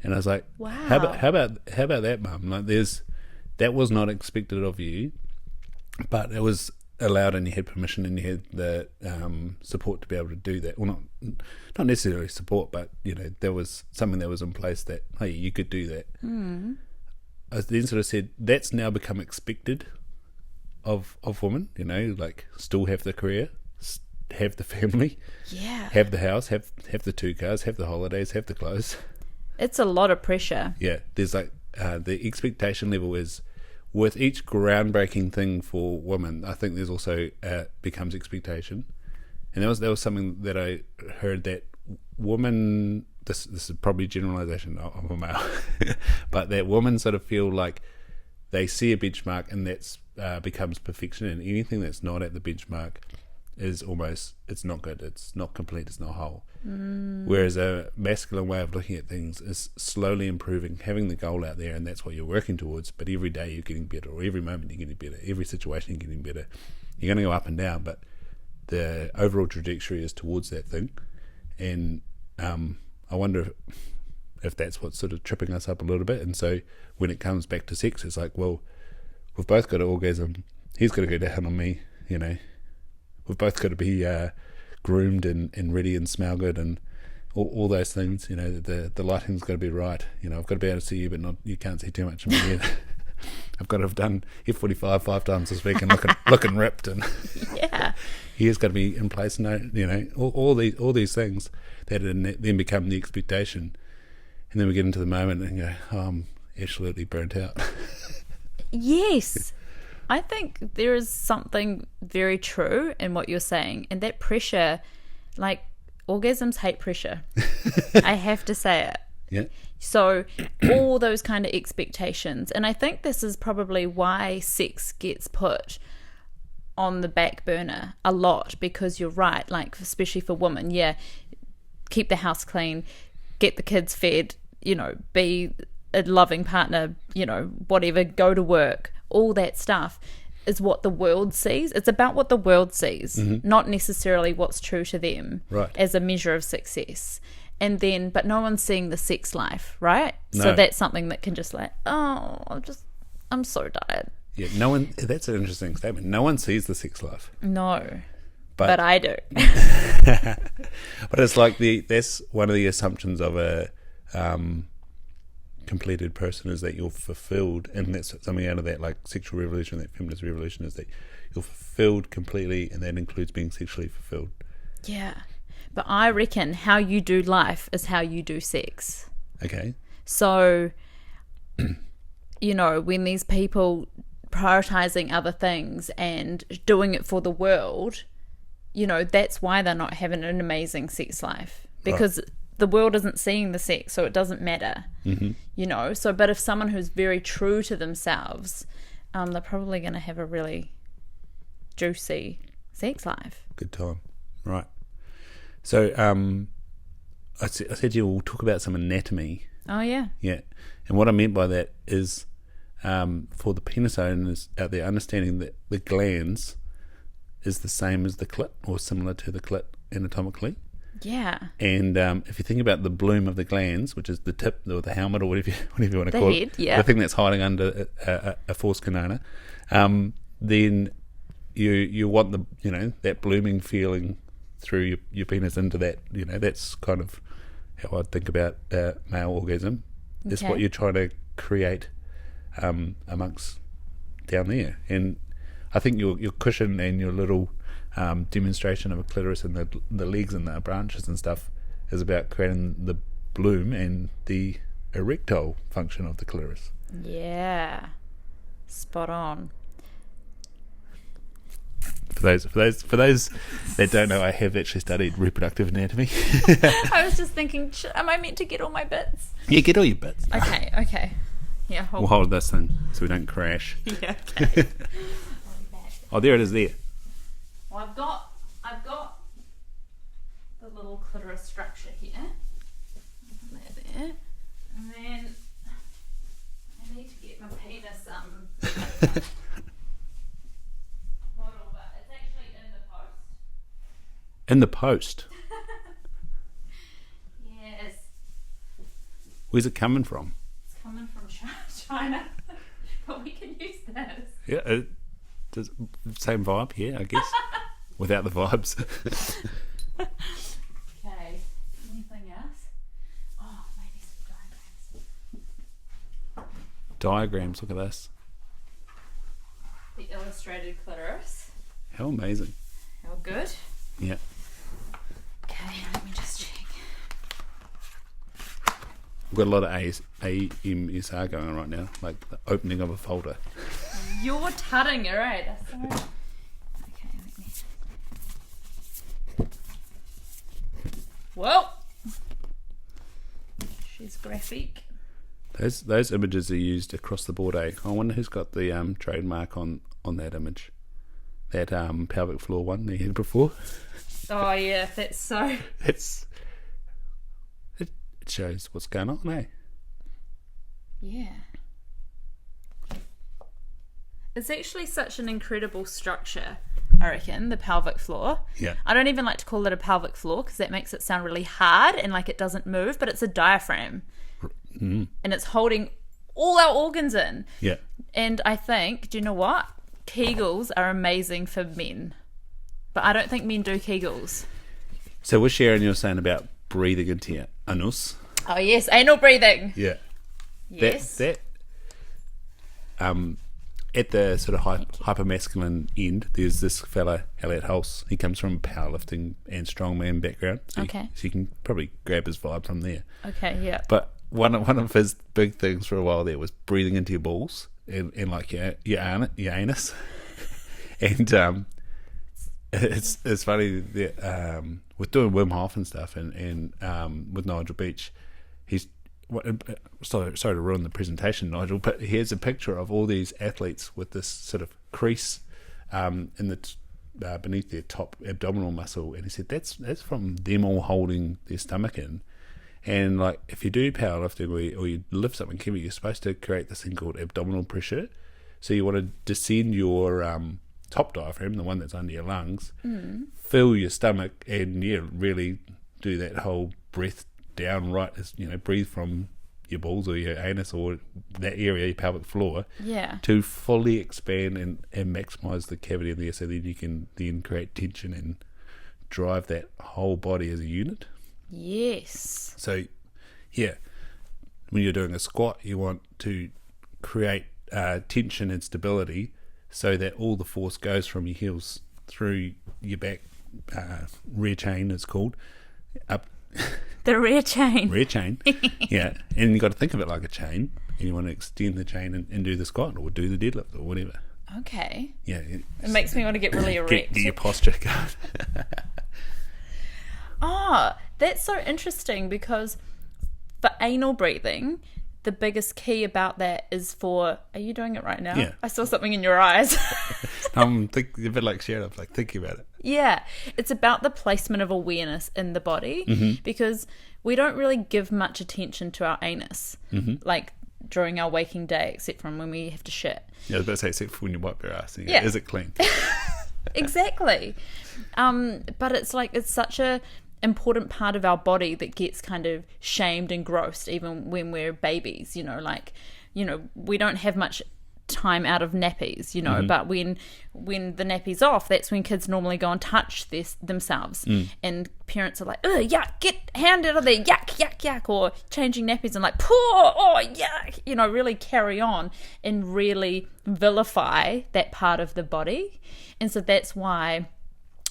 And I was like, wow, how about that, Mum? Like, that was not expected of you, but it was allowed, and you had permission, and you had the support to be able to do that. Well, not necessarily support, but there was something that was in place that, hey, you could do that. I then sort of said that's now become expected of women. Like still have the career, have the family, have the house, have the 2 cars, have the holidays, have the clothes. It's a lot of pressure. Yeah, there's like the expectation level is with each groundbreaking thing for women. I think there's also becomes expectation, and that was something that I heard that women. This is probably generalization of a male, but that women sort of feel like they see a benchmark and that's becomes perfection, and anything that's not at the benchmark is almost, it's not good, it's not complete, it's not whole. Whereas a masculine way of looking at things is slowly improving, having the goal out there, and that's what you're working towards, but every day you're getting better, or every moment you're getting better, every situation you're getting better. You're going to go up and down, but the overall trajectory is towards that thing. And I wonder if that's what's sort of tripping us up a little bit. And so when it comes back to sex, it's like, well, we've both got an orgasm, he's got to go down on me, we've both got to be groomed and ready and smell good and all those things. The lighting's got to be right. I've got to be able to see you, but not, you can't see too much of me yet. I've got to have done F45 5 times this week and looking ripped, and hair's got to be in place. All these things that then become the expectation, and then we get into the moment and go, oh, I'm absolutely burnt out. Yes. I think there is something very true in what you're saying, and that pressure, like orgasms hate pressure. I have to say it. Yeah. So all those kind of expectations, and I think this is probably why sex gets put on the back burner a lot, because you're right, like especially for women, keep the house clean, get the kids fed, be a loving partner, whatever, go to work. All that stuff is what the world sees. It's about what the world sees, not necessarily what's true to them, right, as a measure of success. And then, but no one's seeing the sex life, right? No. So that's something that can just like, I'm so tired. Yeah, no one. That's an interesting statement. No one sees the sex life. No, but I do. But it's like that's one of the assumptions of a completed person, is that you're fulfilled, and that's something out of that like sexual revolution, that feminist revolution, is that you're fulfilled completely, and that includes being sexually fulfilled. Yeah, but I reckon how you do life is how you do sex. Okay. So, when these people prioritizing other things and doing it for the world, that's why they're not having an amazing sex life, because the world isn't seeing the sex, so it doesn't matter. So, but if someone who's very true to themselves, they're probably going to have a really juicy sex life. Good time. Right. So I said you will talk about some anatomy. Oh, yeah. Yeah. And what I meant by that is for the penis owners out there, understanding that the glans is the same as the clit or similar to the clit anatomically. Yeah. And if you think about the bloom of the glans, which is the tip or the helmet or whatever you want to call head, it, yeah. the thing that's hiding under a force canana, then you want the that blooming feeling through your penis into that. That's kind of how I think about male orgasm. It's what you're trying to create amongst down there. And I think your cushion and your little demonstration of a clitoris and the legs and the branches and stuff is about creating the bloom and the erectile function of the clitoris. Yeah, spot on. For those that don't know, I have actually studied reproductive anatomy. I was just thinking, am I meant to get all my bits? Yeah, get all your bits. Okay. Yeah, We'll hold this thing so we don't crash. Yeah, okay. Oh, there it is there. Well, I've got the little clitoris structure here. There. And then I need to get my penis model, but it's actually in the post. In the post? Yes. Where's it coming from? It's coming from China. But we can use this. Yeah, it does same vibe here, I guess. Without the vibes. Okay. Anything else? Oh, maybe some diagrams. Diagrams, look at this. The illustrated clitoris. How amazing. How good. Yeah. Okay, let me just check. We've got a lot of AMSR going on right now, like the opening of a folder. You're tutting, alright. That's alright. Okay, let me. Well, she's graphic. Those images are used across the board, eh? I wonder who's got the trademark on that image. That pelvic floor one they had before. Oh yeah, that's so. It shows what's going on, eh? Yeah. It's actually such an incredible structure, I reckon, the pelvic floor. Yeah. I don't even like to call it a pelvic floor because that makes it sound really hard and like it doesn't move, but it's a diaphragm. Mm. And it's holding all our organs in. Yeah. And I think, do you know what? Kegels are amazing for men. But I don't think men do Kegels. So with Sharon, you're saying about breathing into your anus. Oh, yes. Anal breathing. Yeah. Yes. That at the sort of hypermasculine end, there's this fella, Elliot Hulse. He comes from a powerlifting and strongman background. So Okay. so you can probably grab his vibe from there. Okay, yeah. But one of his big things for a while there was breathing into your balls and like your anus. And it's funny that with doing Wim Hof and stuff and with Nigel Beach, he's sorry to ruin the presentation, Nigel, but here's a picture of all these athletes with this sort of crease in the beneath their top abdominal muscle, and he said that's from them all holding their stomach in. And like if you do powerlifting or you lift something heavy, you're supposed to create this thing called abdominal pressure. So you want to descend your top diaphragm, the one that's under your lungs, fill your stomach, and really do that whole breath down right, breathe from your balls or your anus or that area, your pelvic floor, to fully expand and maximize the cavity in there, so that you can then create tension and drive that whole body as a unit. Yes. So, yeah, when you're doing a squat, you want to create tension and stability so that all the force goes from your heels through your back, rear chain it's called, up. The rear chain. Rear chain, yeah. And you got to think of it like a chain, and you want to extend the chain and do the squat or do the deadlift or whatever. Okay. Yeah. It makes me want to get really erect. Get your posture going. Oh, that's so interesting, because for anal breathing, the biggest key about that is for... Are you doing it right now? Yeah. I saw something in your eyes. I'm a bit like Sharon, I'm like thinking about it. Yeah. It's about the placement of awareness in the body, because we don't really give much attention to our anus. Like, during our waking day, except from when we have to shit. Yeah, I was about to say, except for when you wipe your ass. Yeah. Is it clean? Exactly. But it's like, it's such a important part of our body that gets kind of shamed and grossed even when we're babies, we don't have much time out of nappies, but when the nappy's off, that's when kids normally go and touch themselves, and parents are like, ugh, yuck, get hand out of there, yuck, yuck, yuck, or changing nappies and like, poor, oh, yuck, really carry on and really vilify that part of the body. And so that's why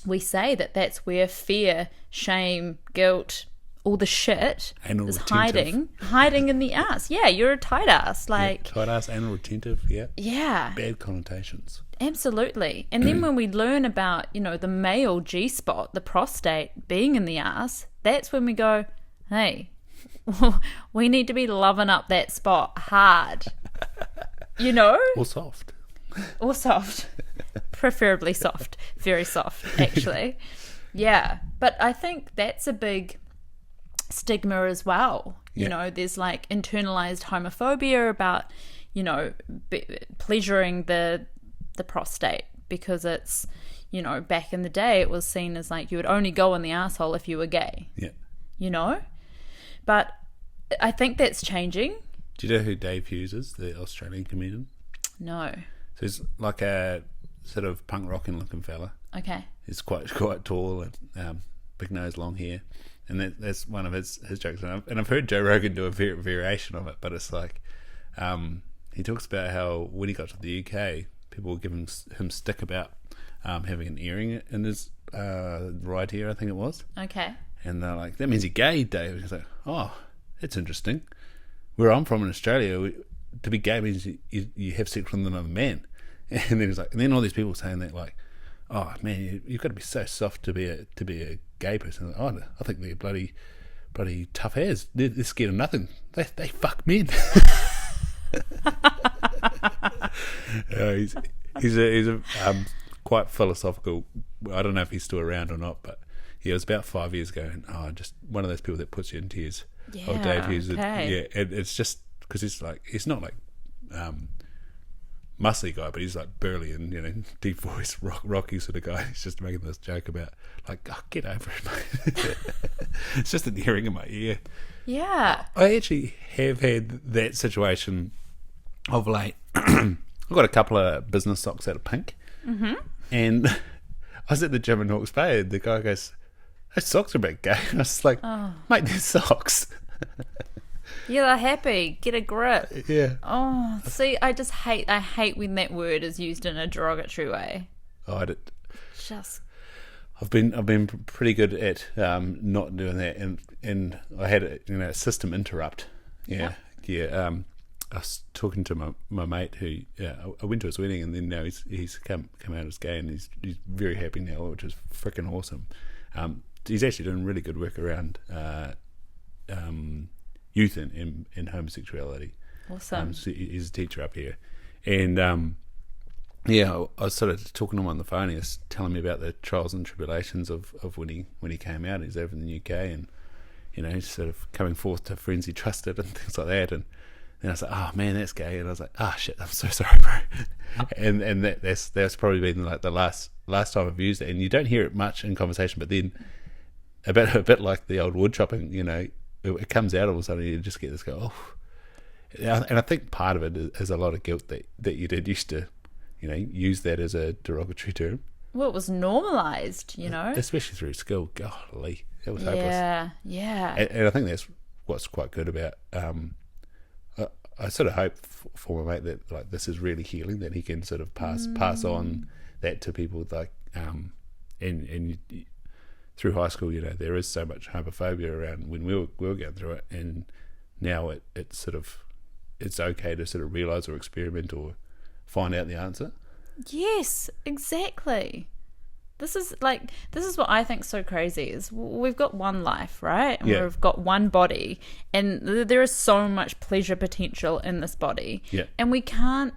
we say that's where fear, shame, guilt, all the shit anal is retentive. hiding in the ass. Yeah, you're a tight ass. Tight ass, anal retentive, yeah. Yeah. Bad connotations. Absolutely. And then when we learn about, the male G-spot, the prostate being in the ass, that's when we go, hey, we need to be loving up that spot hard. Or soft. Or soft. Preferably soft. Very soft, actually. Yeah. But I think that's a big stigma as well. There's like internalized homophobia about, pleasuring the prostate, because it's, back in the day it was seen as like you would only go in the asshole if you were gay. Yeah. But I think that's changing. Do you know who Dave Hughes is, the Australian comedian? No. So he's like a sort of punk rocking looking fella. Okay. He's quite tall and big nose, long hair, and that's one of his jokes. And I've heard Joe Rogan do a variation of it, but it's like he talks about how when he got to the UK, people were giving him stick about having an earring in his right ear, I think it was. Okay. And they're like, that means you're gay, Dave. He's like, oh, that's interesting. Where I'm from in Australia, to be gay means you have sex with another man. And then he's like, and then all these people saying that, like, oh man, you've got to be so soft to be a gay person. Like, oh, I think they're bloody tough as. They're scared of nothing. They fuck men. He's a quite philosophical. I don't know if he's still around or not, but yeah, it was about 5 years ago, and just one of those people that puts you in tears. Yeah, oh, Dave Hughes. okay. Yeah, and it's just because he's not like muscly guy, but he's like burly and deep voice, rocky sort of guy. He's just making this joke about like, oh, get over it, mate. It's just an earring in my ear. Yeah. I actually have had that situation of late. I've got a couple of business socks out of pink, and I was at the gym in Hawke's Bay, and the guy goes, "Those socks are a bit gay." And I was like, "Mate, they're socks." Yeah, they're happy. Get a grip. Yeah. Oh, see, I hate when that word is used in a derogatory way. Oh, I did. Just. I've been pretty good at not doing that, and I had a system interrupt. Yeah. I was talking to my mate who I went to his wedding, and then now he's come out as gay, and he's very happy now, which is freaking awesome. He's actually doing really good work around youth and homosexuality. Awesome. So he's a teacher up here, and I was sort of talking to him on the phone. He was telling me about the trials and tribulations of when he came out. He's over in the UK, and he's sort of coming forth to friends he trusted and things like that. And then I was like, oh man, that's gay. And I was like, oh shit, I'm so sorry, bro. and that's probably been like the last time I've used it. And you don't hear it much in conversation, but then a bit like the old wood chopping, it comes out all of a sudden. You just get this go, oh. And I think part of it is a lot of guilt that you did used to, use that as a derogatory term. Well, it was normalised, especially through school. Golly, it was hopeless. Yeah. And I think that's what's quite good about. I sort of hope for my mate that like this is really healing, that he can sort of pass on that to people, like and through high school, there is so much homophobia around when we were going through it, and now it's okay to sort of realise or experiment or find out the answer. Yes, exactly. This is what I think so crazy is we've got one life, right? And we've got one body, and there is so much pleasure potential in this body. Yeah. And we can't,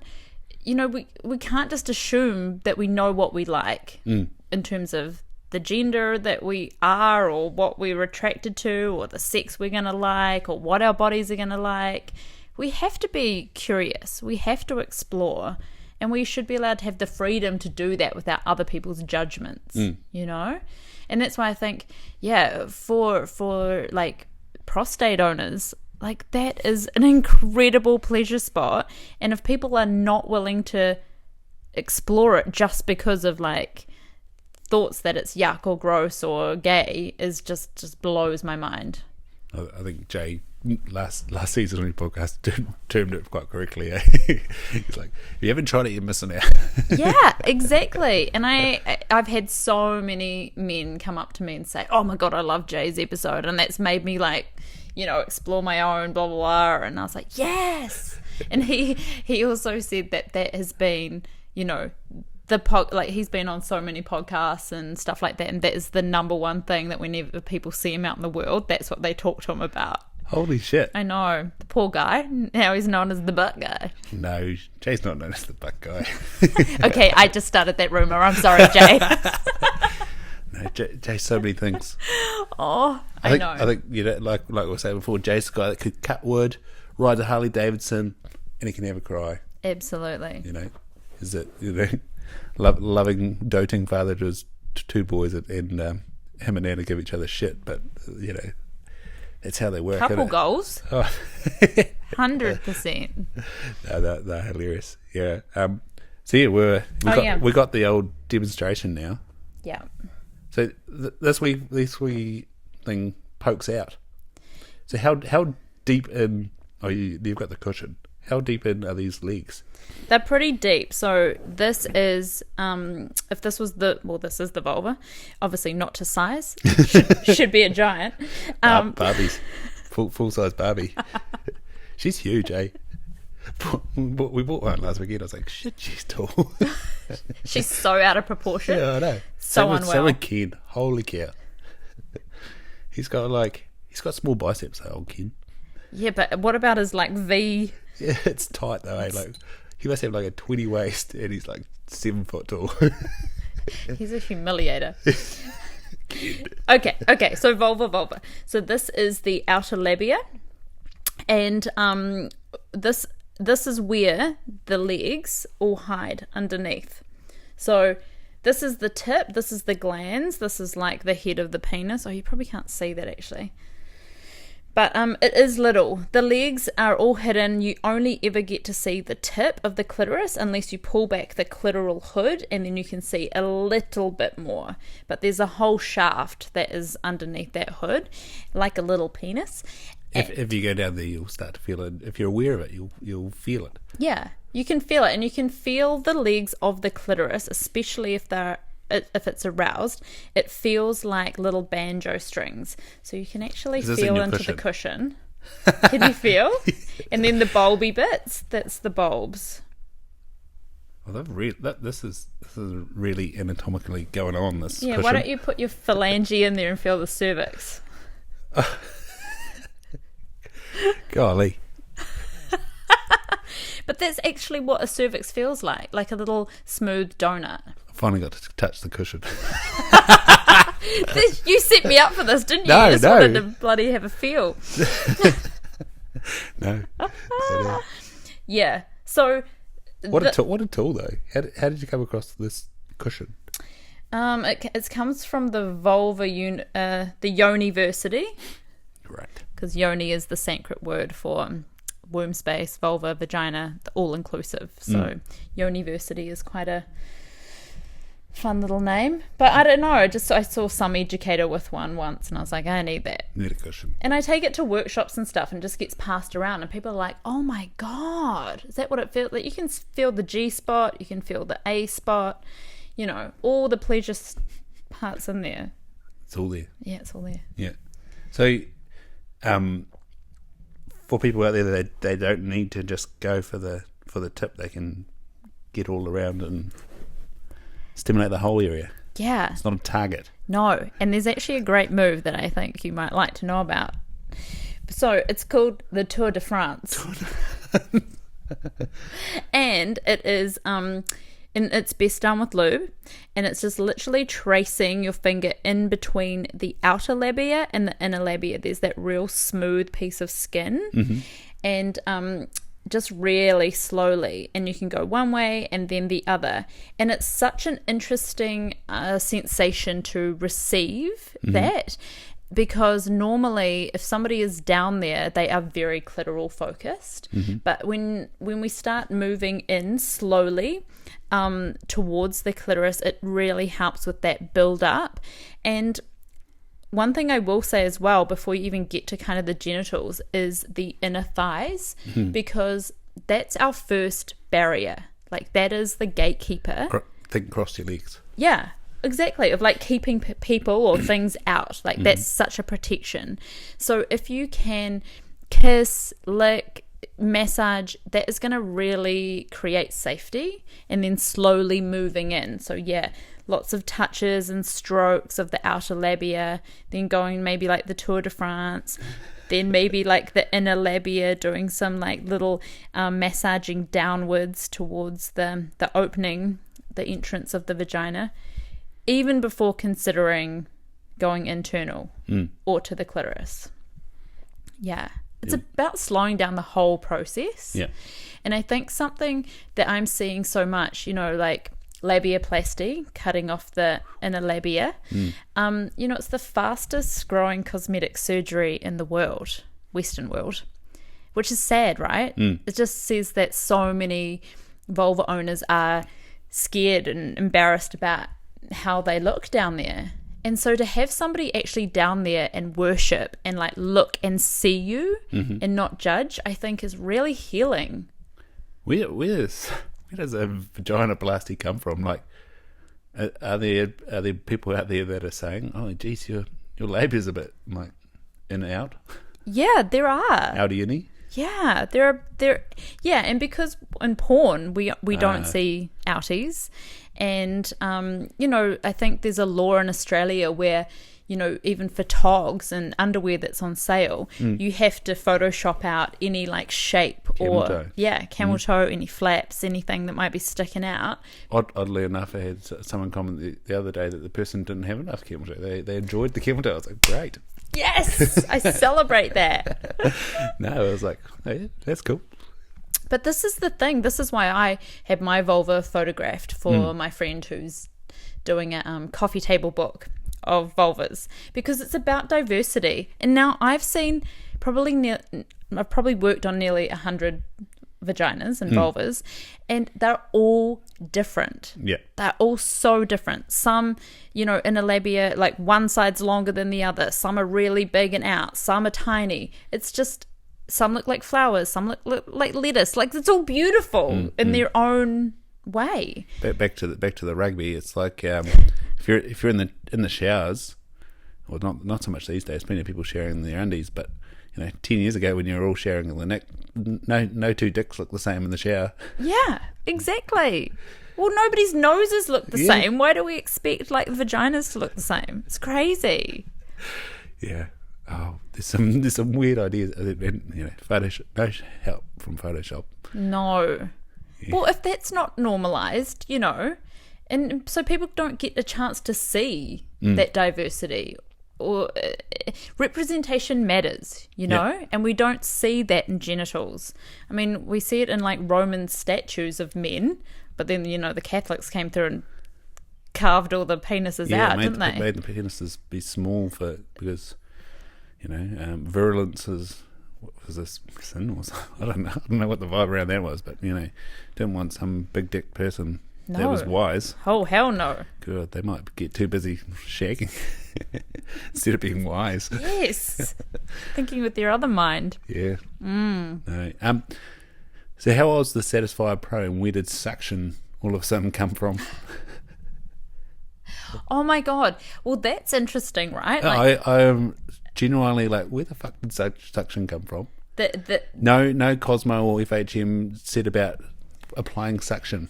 we can't just assume that we know what we like in terms of the gender that we are, or what we're attracted to, or the sex we're going to like, or what our bodies are going to like. we have to be curious. We have to explore. And we should be allowed to have the freedom to do that without other people's judgments, you know? And that's why I think, for like prostate owners, like that is an incredible pleasure spot. And if people are not willing to explore it just because of like thoughts that it's yuck or gross or gay, is just blows my mind. I think Jay last season on your podcast termed it quite correctly. He's like, if you haven't tried it, you're missing out. Yeah, exactly. And I've had so many men come up to me and say, oh my God, I love Jay's episode. And that's made me like, you know, explore my own blah, blah, blah. And I was like, yes. And he also said that has been, you know, like he's been on so many podcasts and stuff like that. And that is the number one thing that whenever people see him out in the world, that's what they talk to him about. Holy shit. I know. The poor guy. Now he's known as the butt guy. No, Jay's not known as the butt guy. Okay, I just started that rumour. I'm sorry, Jay. No, Jay's so many things. Oh, I know. I think, you know, like we were saying before, Jay's the guy that could cut wood, ride a Harley Davidson, and he can never cry. Absolutely. You know, is it, you know, loving, doting father to his two boys, and him and Anna give each other shit, but, you know, it's how they work. Couple goals. Oh. 100%. No, they're hilarious. Yeah. So yeah, we got the old demonstration now. Yeah. So this wee thing pokes out. So how deep in? Oh, you've got the cushion. How deep in are these legs? They're pretty deep. So this is, if this was this is the vulva, obviously not to size. Should be a giant. Barbie's full size Barbie. She's huge, eh? We bought one last weekend. I was like, shit, she's tall. She's so out of proportion. Yeah, I know. So unwell. Same with Ken. Holy cow. He's got small biceps, that old Ken. Yeah, but what about his like V? Yeah, it's tight though, eh? Like, he must have like a 20 waist and he's like 7 foot tall. He's a humiliator. Okay, so vulva. So this is the outer labia, and this is where the legs all hide underneath. So this is the tip, this is the glands, this is like the head of the penis. Oh, you probably can't see that actually. But it is little. The legs are all hidden. You only ever get to see the tip of the clitoris unless you pull back the clitoral hood, and then you can see a little bit more. But there's a whole shaft that is underneath that hood, like a little penis. If you go down there, you'll start to feel it. If you're aware of it, you'll feel it. Yeah, you can feel it, and you can feel the legs of the clitoris, especially if it's aroused. It feels like little banjo strings, so you can actually feel into the cushion. Can you feel? And then the bulby bits, that's the bulbs. Well, this is really anatomically going on, this cushion. Why don't you put your phalange in there and feel the cervix? Golly. But that's actually what a cervix feels like a little smooth donut. I finally got to touch the cushion. You set me up for this, didn't you? No, you just wanted to bloody have a feel. No. Yeah. So what a tool though. How did you come across this cushion? It comes from the vulva the Yoniversity. Right. Because yoni is the Sanskrit word for womb space, vulva, vagina, all inclusive. So Yoniversity is quite a fun little name. But I don't know, I saw some educator with one once and I was like, I need that. Need a cushion. And I take it to workshops and stuff and just gets passed around and people are like, oh my God, is that what it feels like? You can feel the G spot, you can feel the A spot, you know, all the pleasure parts in there. It's all there. Yeah, it's all there. Yeah. So, for people out there, they don't need to just go for the tip. They can get all around and stimulate the whole area. Yeah. It's not a target. No. And there's actually a great move that I think you might like to know about. So it's called the Tour de France. And it is and it's best done with lube, and it's just literally tracing your finger in between the outer labia and the inner labia. There's that real smooth piece of skin, and just really slowly, and you can go one way and then the other, and it's such an interesting sensation to receive that, because normally if somebody is down there, they are very clitoral focused, but when we start moving in slowly towards the clitoris, it really helps with that build up. And one thing I will say as well, before you even get to kind of the genitals, is the inner thighs, because that's our first barrier. Like, that is the gatekeeper. Think cross your legs. Yeah, exactly. Of like keeping people or things out. Like, that's such a protection. So if you can kiss, lick, massage, that is going to really create safety, and then slowly moving in. So yeah, lots of touches and strokes of the outer labia, then going maybe like the Tour de France, then maybe like the inner labia, doing some like little massaging downwards towards the opening, the entrance of the vagina, even before considering going internal or to the clitoris. Yeah. It's about slowing down the whole process. Yeah. And I think something that I'm seeing so much, like labiaplasty, cutting off the inner labia, it's the fastest growing cosmetic surgery in the world, Western world, which is sad, right? It just says that so many vulva owners are scared and embarrassed about how they look down there. And so to have somebody actually down there and worship and like look and see you and not judge, I think is really healing. Where does a vaginoplasty come from? Like, are there people out there that are saying, "Oh, geez, your labia's a bit like in and out"? Yeah, there are. Outy inny? Yeah, there. Yeah, and because in porn we don't see outies. And, I think there's a law in Australia where, even for togs and underwear that's on sale, you have to Photoshop out any like shape Camel toe. Camel toe, any flaps, anything that might be sticking out. Oddly enough, I had someone comment the other day that the person didn't have enough camel toe. They enjoyed the camel toe. I was like, great. Yes, I celebrate that. No, I was like, oh, yeah, that's cool. But this is the thing. This is why I had my vulva photographed for my friend who's doing a coffee table book of vulvas, because it's about diversity. And now I've seen I've probably worked on nearly 100 vaginas and vulvas, and they're all different. Yeah. They're all so different. Some, inner labia, like one side's longer than the other. Some are really big and out. Some are tiny. It's just... Some look like flowers, some look like lettuce. Like, it's all beautiful in their own way. Back to the rugby. It's like if you're in the showers, well, not so much these days. Plenty of people sharing their undies, but 10 years ago when you were all sharing the neck, no two dicks look the same in the shower. Yeah, exactly. Well, nobody's noses look the same. Why do we expect like vaginas to look the same? It's crazy. Yeah. Oh, there's some weird ideas. Photoshop, no help from Photoshop. No. Yeah. Well, if that's not normalised, and so people don't get a chance to see that diversity, or representation matters, and we don't see that in genitals. I mean, we see it in like Roman statues of men, but then, the Catholics came through and carved all the penises out, didn't they? Made the penises be small because... virulence is, what was this, sin? I don't know what the vibe around that was, but didn't want some big dick person that was wise. Oh, hell no. Good, they might get too busy shagging instead of being wise. Yes, thinking with their other mind. Yeah. No. So how was the Satisfyer Pro, and where did suction all of a sudden come from? Oh my god. Well, that's interesting, right? I am genuinely like, where the fuck did suction come from? No Cosmo or FHM said about applying suction.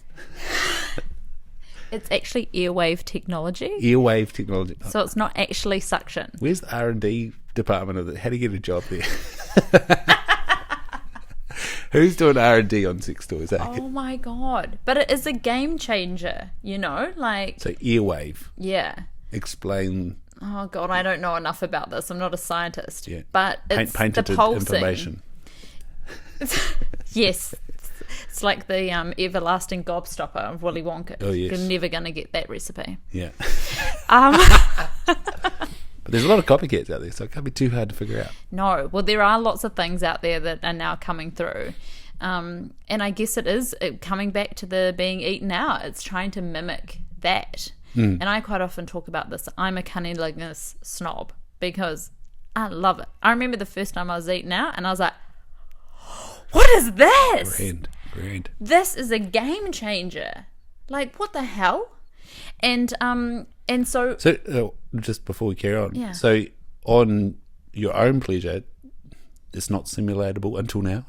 It's actually airwave technology. So it's not actually suction. Where's the R&D department of it? How do you get a job there? Who's doing R&D on sex toys? Oh my god. But it is a game changer, like... So airwave. Yeah. Explain... Oh god, I don't know enough about this. I'm not a scientist. Yeah. But it's painted the pulsing. information. Yes. It's like the everlasting gobstopper of Willy Wonka. Oh, yes. You're never going to get that recipe. Yeah. Um, But there's a lot of copycats out there, so it can't be too hard to figure out. no. Well, there are lots of things out there that are now coming through. And I guess it is coming back to the being eaten out. It's trying to mimic that. And I quite often talk about this. I'm a cunnilingus snob because I love it. I remember the first time I was eaten out and I was like, what is this? Grand. This is a game changer. Like, what the hell? And so So, just before we carry on, Yeah. so on your own pleasure, it's not simulatable until now.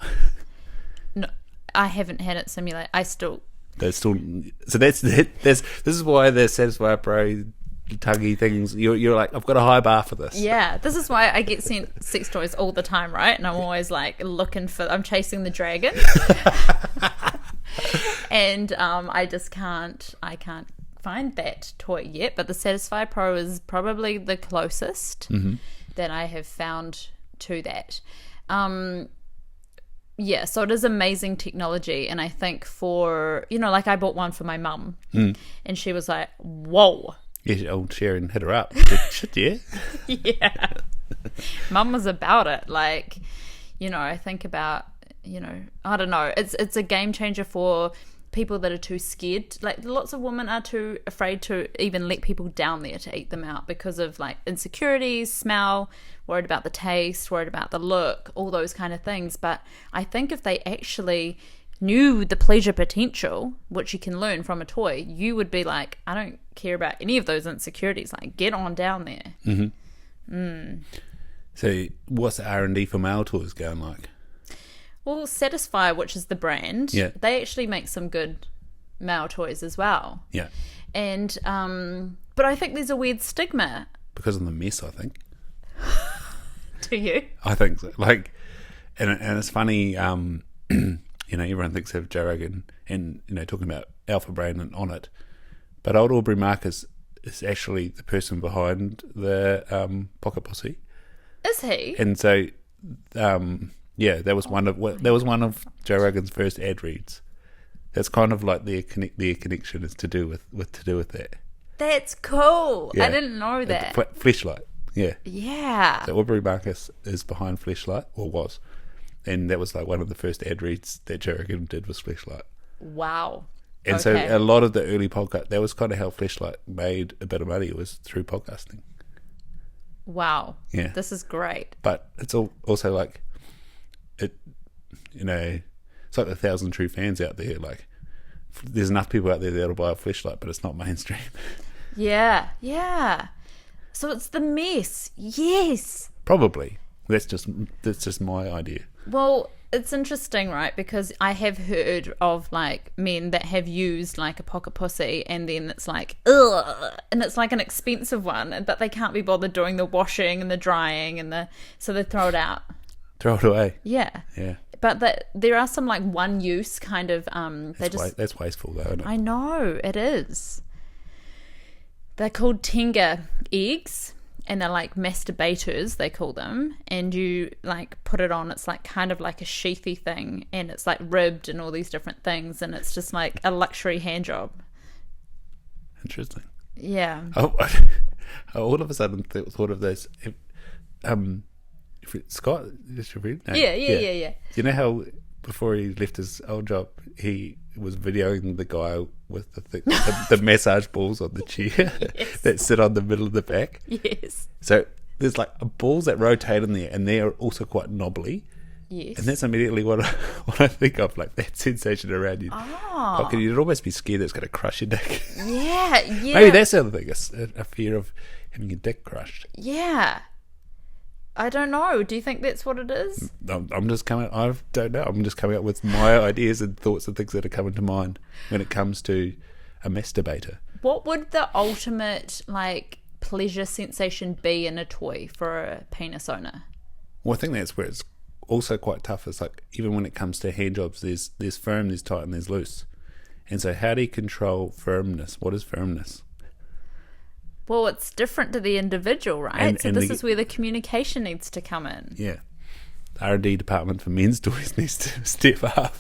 no, I haven't had it simulate. I still There's still, so this is why the Satisfy Pro tuggy things. You're like, I've got a high bar for this. Yeah, this is why I get sent sex toys all the time, right? And I'm always like I'm chasing the dragon. And I can't find that toy yet, but the Satisfy Pro is probably the closest that I have found to that. Yeah, so it is amazing technology, and I think for, like I bought one for my mum, and she was like, whoa. Yeah, old Sharon hit her up. Shit, yeah. Yeah. Mum was about it. Like, I think about, I don't know. It's a game changer for people that are too scared. Like, lots of women are too afraid to even let people down there to eat them out because of, like, insecurities, smell, worried about the taste, worried about the look, all those kind of things. But I think if they actually knew the pleasure potential, which you can learn from a toy, you would be like, I don't care about any of those insecurities. Like, get on down there. So what's the R&D for male toys going like? Well, Satisfy, which is the brand, Yeah. they actually make some good male toys as well. Yeah. And but I think there's a weird stigma. Because of the mess, I think. Do you? I think so. Like, and it's funny, everyone thinks of Joe Rogan and, talking about Alpha Brain and on it. But old Aubrey Marcus is actually the person behind the Pocket Pussy. Is he? And so, that was one of Joe Rogan's first ad reads. That's kind of like their connection is to do with that. That's cool. Yeah. I didn't know that. Fleshlight, yeah. Yeah. So Aubrey Marcus is behind Fleshlight, or was, and that was like one of the first ad reads that Joe Rogan did was Fleshlight. Wow. And so a lot of the early podcast, that was kind of how Fleshlight made a bit of money, was through podcasting. Wow. Yeah. This is great. But it's also like, it's like 1,000 true fans out there. Like, there's enough people out there that'll buy a Fleshlight, but it's not mainstream. Yeah. Yeah. So it's the mess. Yes. Probably. That's just my idea. Well, it's interesting, right? Because I have heard of like men that have used like a pocket pussy and then it's like, ugh, and it's like an expensive one, but they can't be bothered doing the washing and the drying so they throw it out. Throw it away. Yeah. Yeah. But there are some like one use kind of That's wasteful though, isn't it? I know, it is. They're called Tenga eggs, and they're like masturbators, they call them, and you like put it on, it's like kind of like a sheathy thing, and it's like ribbed and all these different things, and it's just like a luxury hand job. Interesting. Yeah. Oh, all of a sudden thought of this. Scott, is your friend? No. Yeah. You know how before he left his old job, he was videoing the guy with the massage balls on the chair that sit on the middle of the back? Yes. So there's like balls that rotate in there, and they're also quite knobbly. Yes. And that's immediately what I think of, like that sensation around you. Oh. Like, you'd almost be scared that it's going to crush your dick. Yeah. Maybe that's the other thing, a fear of having your dick crushed. Yeah. I don't know. Do you think that's what it is? I'm just coming. I don't know. I'm just coming up with my ideas and thoughts and things that are coming to mind when it comes to a masturbator. What would the ultimate like pleasure sensation be in a toy for a penis owner? Well, I think that's where it's also quite tough. It's like, even when it comes to hand jobs, there's firm, there's tight, and there's loose. And so, how do you control firmness? What is firmness? Well, it's different to the individual, right? And this is where the communication needs to come in. Yeah. the R&D department for men's toys needs to step up.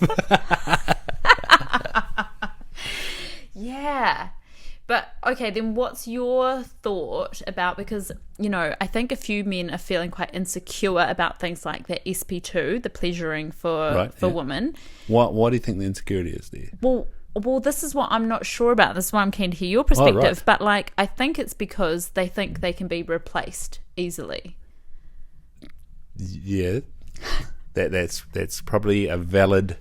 Yeah. But, okay, then what's your thought about, because, I think a few men are feeling quite insecure about things like the SP2, the pleasuring for women. What do you think the insecurity is there? Well, this is what I'm not sure about. This is why I'm keen to hear your perspective. Right. But, I think it's because they think they can be replaced easily. Yeah. That's probably a valid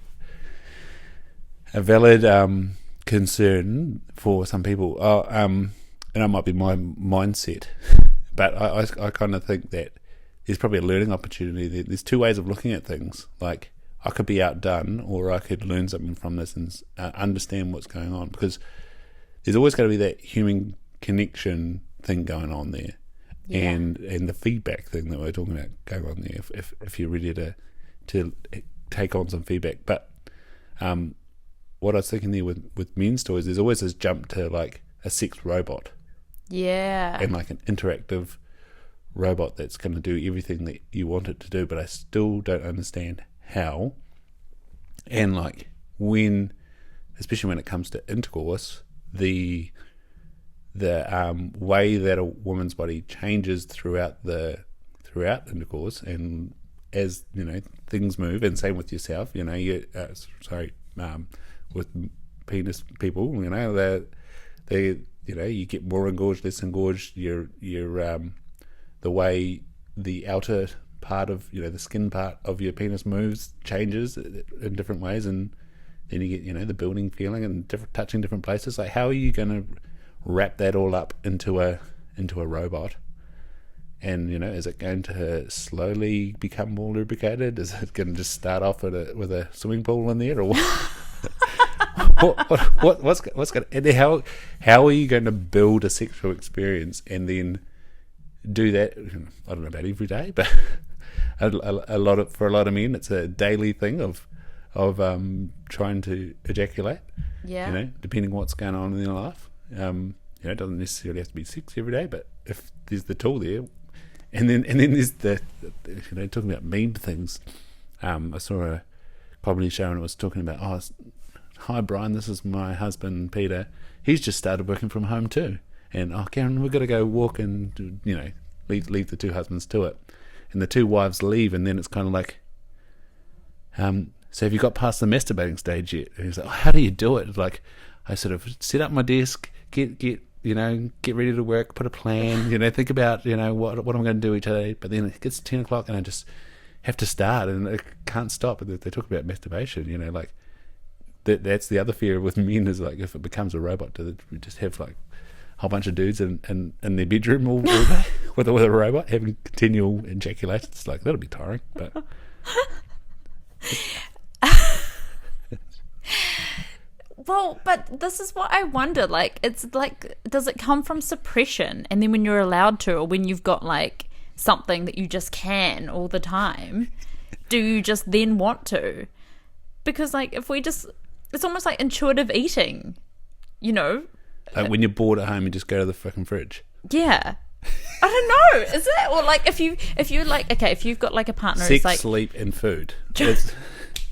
concern for some people, and it might be my mindset, but I kind of think that there's probably a learning opportunity. There's two ways of looking at things. Like, I could be outdone, or I could learn something from this and understand what's going on, because there's always going to be that human connection thing going on there, and the feedback thing that we're talking about going on there. If you're ready to take on some feedback, but what I was thinking there with men's toys, there's always this jump to like a sex robot. Yeah. And like an interactive robot that's going to do everything that you want it to do, but I still don't understand how. And like especially when it comes to intercourse, the way that a woman's body changes throughout intercourse, and as things move, and same with yourself, with penis people, they you get more engorged, less engorged. Your the way the outer part of the skin part of your penis moves changes in different ways, and then you get the building feeling and touching different places. Like, how are you going to wrap that all up into a robot? And is it going to slowly become more lubricated? Is it going to just start off with a swimming pool in there, or what? what's going? And how are you going to build a sexual experience and then do that? I don't know about every day, but for a lot of men, it's a daily thing of trying to ejaculate. Yeah. Depending on what's going on in their life. It doesn't necessarily have to be sex every day, but if there's the tool there, and then there's the talking about meme things. I saw a comedy show and it was talking about, hi Brian, this is my husband Peter. He's just started working from home too. And Karen, we've got to go walk and leave the two husbands to it. And the two wives leave, and then it's kind of like, so have you got past the masturbating stage yet? And he's like, how do you do it? Like, I sort of set up my desk, get ready to work, put a plan, think about what I'm going to do each day. But then it gets 10 o'clock and I just have to start, and I can't stop. They talk about masturbation, like that's the other fear with men, is like, if it becomes a robot, do we just have like a whole bunch of dudes in their bedroom all day with a robot having continual ejaculation? It's like, that'll be tiring. But well, but this is what I wonder. Like, it's like, does it come from suppression? And then when you're allowed to, or when you've got like something that you just can all the time, do you just then want to? Because like, if we just, it's almost like intuitive eating, like when you're bored at home, you just go to the fucking fridge. Yeah. I don't know. Is it? Or like, if you're like, okay, if you've got like a partner, sex, it's like sleep and food.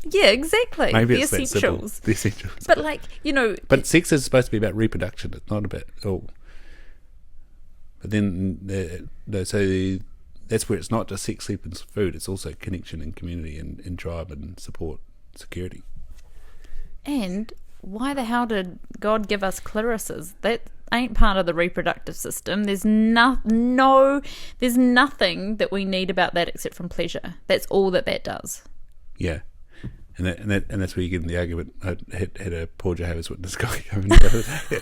Yeah, exactly. Maybe the it's essentials. The essentials. But like, But sex is supposed to be about reproduction. It's not about But then, so that's where it's not just sex, sleep and food. It's also connection and community and tribe and support, security. And why the hell did God give us clitorises? That ain't part of the reproductive system. There's there's nothing that we need about that except from pleasure. That's all that does. Yeah. And that's where you get in the argument. I had a poor Jehovah's Witness guy come in the other day.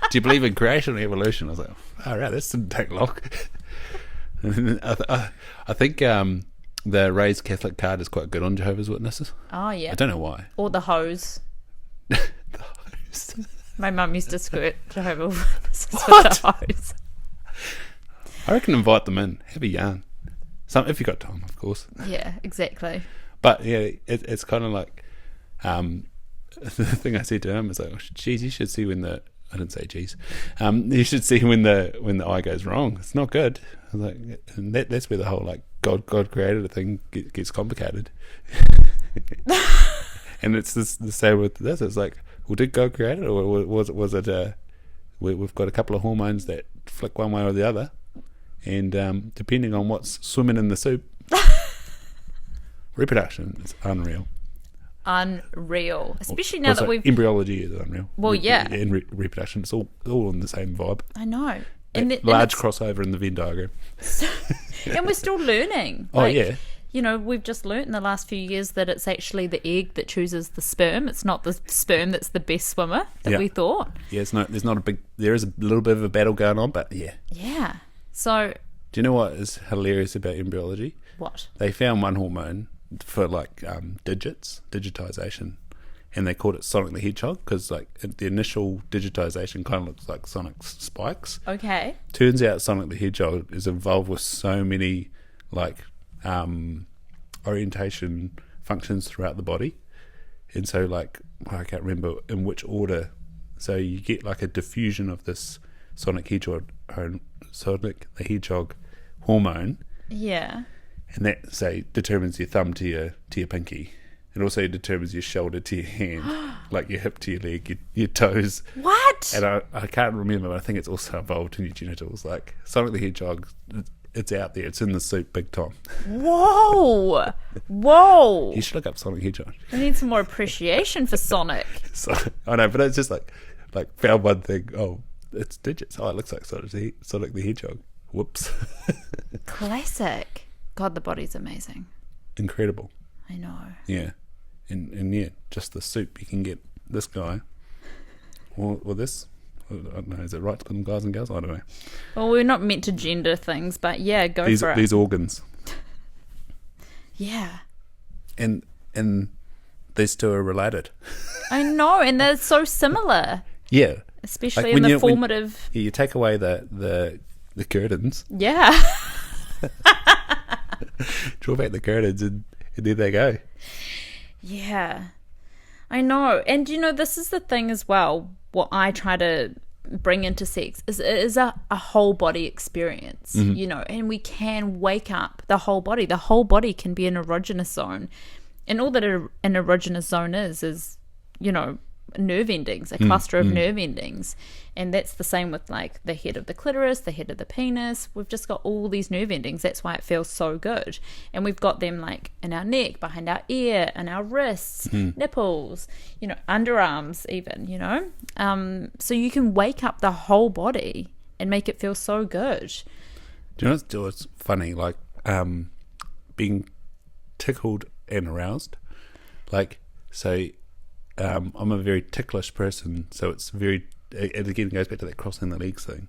Do you believe in creation or evolution? I was like, all right, this didn't take long. And I think the raised Catholic card is quite good on Jehovah's Witnesses. Oh, yeah. I don't know why. Or the hose. The hose. My mum used to squirt Jehovah's Witnesses with the hose. I reckon invite them in. Have a yarn. If you've got time, of course. Yeah, exactly. But yeah, it's kind of like the thing I said to him is like, geez, you should see when I didn't say geez. You should see when the eye goes wrong. It's not good. I was like, and that's where the whole like God created a thing gets complicated. And it's the same with this. It's like, well, did God create it, or was it we've got a couple of hormones that flick one way or the other, and depending on what's swimming in the soup, reproduction is unreal. Unreal, especially now that we've embryology is unreal. Well, yeah, and reproduction, it's all in the same vibe. I know, large crossover in the Venn diagram. And we're still learning. Oh, yeah. You know, we've just learnt in the last few years that it's actually the egg that chooses the sperm. It's not the sperm that's the best swimmer that we thought. Yeah, there is a little bit of a battle going on, but yeah. Yeah. So, do you know what is hilarious about embryology? What? They found one hormone for like digitization, and they called it Sonic the Hedgehog because like the initial digitization kind of looks like Sonic's spikes. Okay. Turns out Sonic the Hedgehog is involved with so many like orientation functions throughout the body, and so like I can't remember in which order, so you get like a diffusion of this Sonic the Hedgehog hormone, yeah, and that say determines your thumb to your pinky. It also determines your shoulder to your hand, like your hip to your leg, your toes. What? And I can't remember, but I think it's also involved in your genitals. Like Sonic the Hedgehog, it's out there. It's in the soup big time. Whoa. You should look up Sonic the Hedgehog. We need some more appreciation for Sonic. I know, but it's just like found one thing. Oh, it's digits. Oh, it looks like Sonic the Hedgehog. Whoops. Classic. God, the body's amazing. Incredible. I know. Yeah. And yeah, just the soup. You can get this guy or this. I don't know, is it right to call them guys and girls? I don't know. Well, we're not meant to gender things, but yeah, go for it. These organs. Yeah. And these two are related. I know, and they're so similar. Yeah. Especially like in the formative... you take away the curtains. Yeah. Draw back the curtains and there they go. Yeah. I know. And, you know, this is the thing as well, what I try to bring into sex is it is a whole body experience, you know, and we can wake up the whole body. The whole body can be an erogenous zone. And all that an erogenous zone is, you know, nerve endings, a cluster of nerve endings. And that's the same with like the head of the clitoris, the head of the penis. We've just got all these nerve endings. That's why it feels so good. And we've got them like in our neck, behind our ear, in our wrists, nipples, you know, underarms even, you know. So you can wake up the whole body and make it feel so good. Do you know what's funny? Like being tickled and aroused. Like, so I'm a very ticklish person, so it's very, and again it goes back to that crossing the legs thing,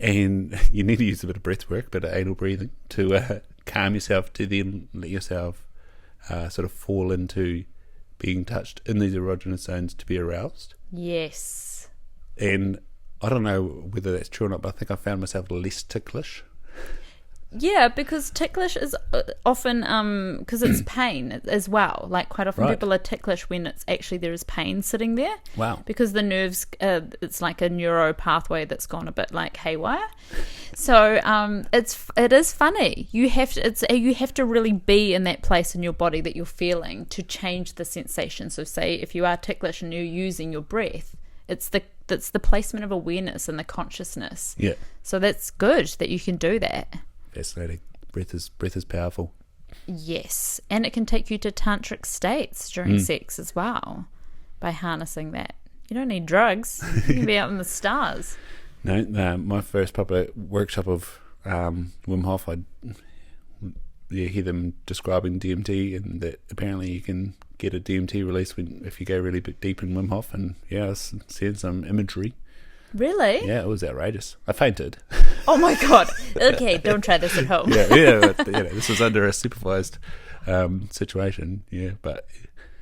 and you need to use a bit of breath work, a bit of anal breathing to calm yourself, to then let yourself sort of fall into being touched in these erogenous zones to be aroused. Yes. And I don't know whether that's true or not, but I think I found myself less ticklish. Yeah, because ticklish is often because it's pain as well. Like quite often people are ticklish when it's actually there is pain sitting there. Wow. Because the nerves, it's like a neuro pathway that's gone a bit like haywire. So it is funny. You have to really be in that place in your body that you're feeling to change the sensation. So say if you are ticklish and you're using your breath, it's the placement of awareness and the consciousness. Yeah. So that's good that you can do that. Fascinating. Breath is powerful. Yes, and it can take you to tantric states during sex as well by harnessing that. You don't need drugs. You can be out in the stars. No, my first proper workshop of Wim Hof, I hear them describing DMT, and that apparently you can get a DMT release if you go really deep in Wim Hof, and yeah, I was seeing some imagery. Really? Yeah, it was outrageous. I fainted. Oh my God. Okay, don't try this at home. yeah, but, this was under a supervised situation. Yeah, but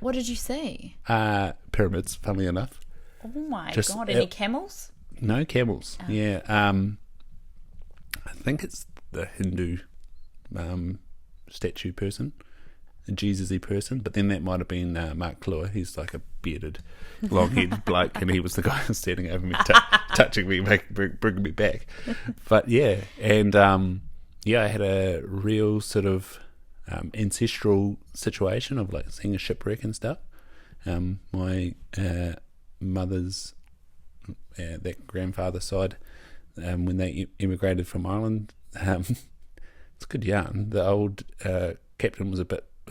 what did you see? Pyramids, funnily enough. Oh my God! Any camels? No camels. Oh. Yeah, I think it's the Hindu statue person, a Jesus-y person, but then that might have been Mark Cluer. He's like a bearded, long-haired bloke, and he was the guy who was standing over me, touching me, bringing me back. But yeah, and I had a real sort of ancestral situation of like seeing a shipwreck and stuff. My mother's that grandfather's side, when they immigrated from Ireland, it's a good yarn. The old captain was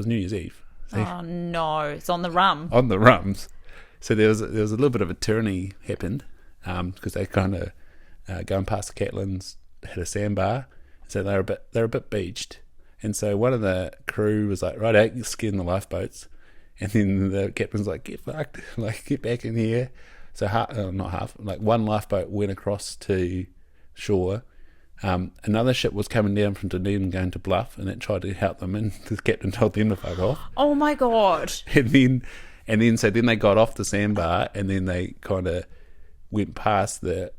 New Year's Eve. So Oh no, it's on the rum. on the rums. So there was a little bit of a tyranny happened, because they kind of going past the Catlins had a sandbar, so they're a bit beached, and so one of the crew was like, right out, skin the lifeboats, and then the captain's like, get fucked, like get back in here. So one lifeboat went across to shore. Another ship was coming down from Dunedin going to Bluff, and it tried to help them, and the captain told them to fuck off. Oh my god. And then so they got off the sandbar, and then they kind of went past the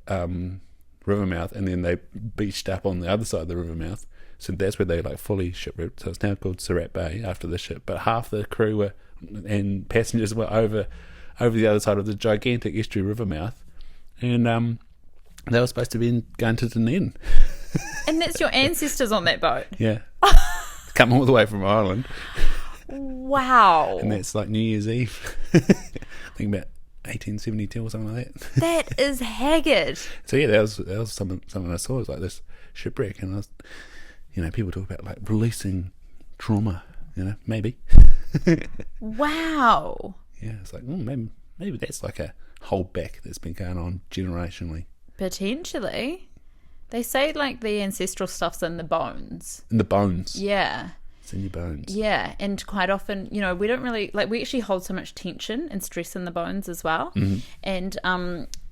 river mouth, and then they beached up on the other side of the river mouth. So that's where they like fully shipwrecked. So it's now called Surat Bay after the ship. But half the crew and passengers were over the other side of the gigantic estuary river mouth, and they were supposed to be going to Dunedin. And that's your ancestors on that boat. Yeah, come all the way from Ireland. Wow. And that's like New Year's Eve. I think about 1872 or something like that. That is haggard. So yeah, that was something I saw. It was like this shipwreck, and I was, people talk about like releasing trauma. Maybe. Wow. Yeah, it's like maybe that's like a holdback that's been going on generationally. Potentially. They say like the ancestral stuff's in the bones. In the bones. Yeah. It's in your bones. Yeah, and quite often, we don't really, like, we actually hold so much tension and stress in the bones as well. Mm-hmm. And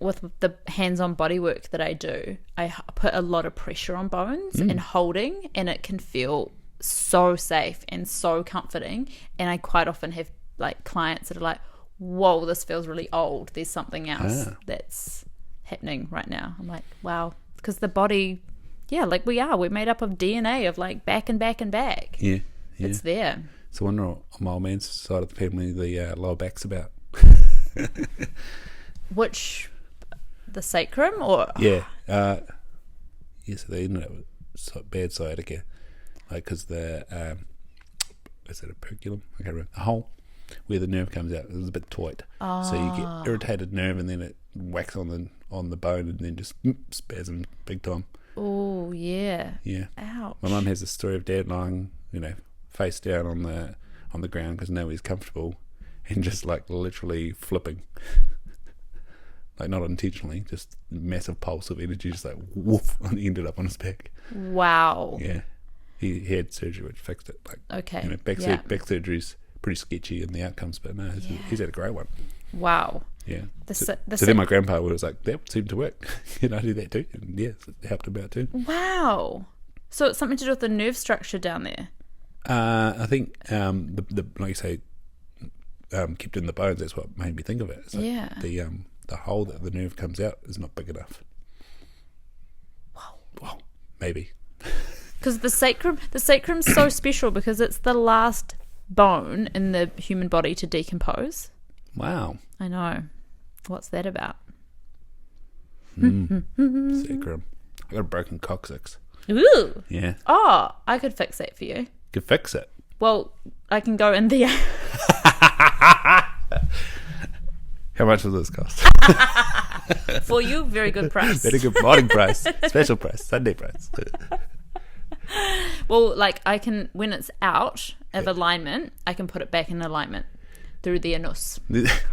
with the hands-on body work that I do, I put a lot of pressure on bones and holding, and it can feel so safe and so comforting. And I quite often have, like, clients that are like, whoa, this feels really old. There's something else that's happening right now. I'm like, wow, because the body... Yeah, like we're made up of DNA of like back and back and back. Yeah. It's there. So I wonder on my old man's side of the family, the lower back's about. Which, the sacrum or? Yeah. So they ended up with bad sciatica. Like, because is it a perculum? I can't remember. A hole where the nerve comes out. It was a bit tight. Oh. So you get irritated nerve, and then it whacks on the bone, and then just spasm big time. Oh, yeah. Yeah. Ouch. My mum has a story of dad lying, face down on the ground because nobody's comfortable, and just like literally flipping, like not intentionally, just massive pulse of energy, just like woof, and he ended up on his back. Wow. Yeah, he had surgery which fixed it. Like, Okay. back surgery's pretty sketchy in the outcomes, but no, he's had a great one. Wow. Yeah. So then my grandpa was like, that seemed to work. I do that too. And yeah, it helped him out too. Wow. So it's something to do with the nerve structure down there. I think the like you say, kept in the bones. That's what made me think of it. It's like the hole that the nerve comes out is not big enough. Wow. Maybe. Because the sacrum's so special because it's the last bone in the human body to decompose. Wow. I know. What's that about? Sacrum. I got a broken coccyx. Ooh. Yeah. Oh, I could fix that for you. Could fix it. Well, I can go in there. How much will this cost? For you, very good price. Very good morning price. Special price. Sunday price. Well, like I can, when it's out of alignment, I can put it back in alignment through the anus.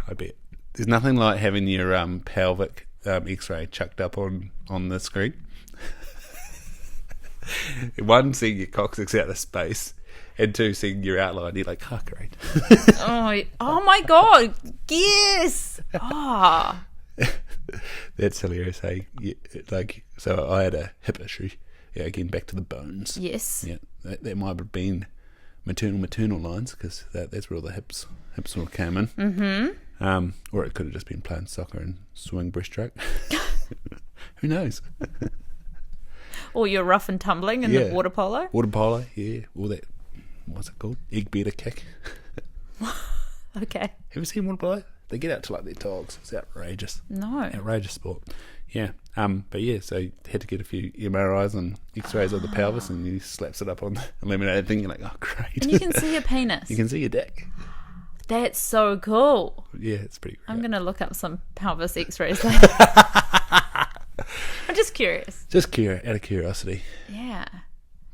I bet. There's nothing like having your pelvic x-ray chucked up on the screen. One, seeing your coccyx out of space, and two, seeing your outline. You're like, oh, great. Oh my God. Yes. Ah. That's hilarious, hey? Yeah, so I had a hip issue. Yeah, again, back to the bones. Yes. Yeah, that might have been maternal lines, because that's where all the hips all came in. Mm-hmm. Or it could have just been playing soccer and swing breaststroke. Who knows? Or you're rough and tumbling in the water polo. Water polo, yeah. All that, what's it called? Egg beater kick. Okay. Have you seen water polo? They get out to like their dogs. It's outrageous. No. Outrageous sport. Yeah. But yeah, so he had to get a few MRIs and X-rays of the pelvis, and he slaps it up on the laminated thing. You're like, oh, great! And you can see your penis. You can see your dick. That's so cool. Yeah, it's pretty great. I'm gonna look up some pelvis X-rays later. I'm just curious. Out of curiosity. Yeah.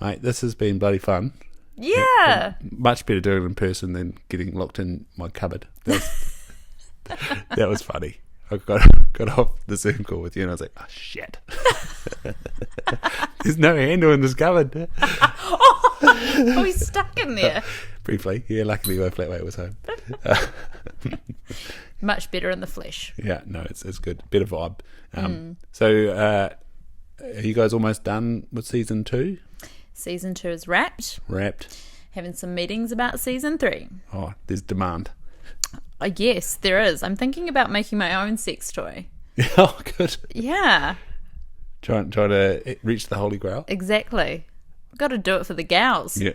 Mate, this has been bloody fun. Yeah. Much better doing it in person than getting locked in my cupboard. That was funny. I got off the Zoom call with you and I was like, oh, shit. There's no handle in this cupboard. Oh, he's stuck in there. Briefly. Yeah, luckily my flatmate was home. Much better in the flesh. Yeah, no, it's good. Better vibe. So, are you guys almost done with season 2? Season 2 is wrapped. Having some meetings about season 3. Oh, there's demand. Yes, there is. I'm thinking about making my own sex toy. Oh, good. Yeah. Trying to reach the holy grail. Exactly. I've got to do it for the gals. Yeah.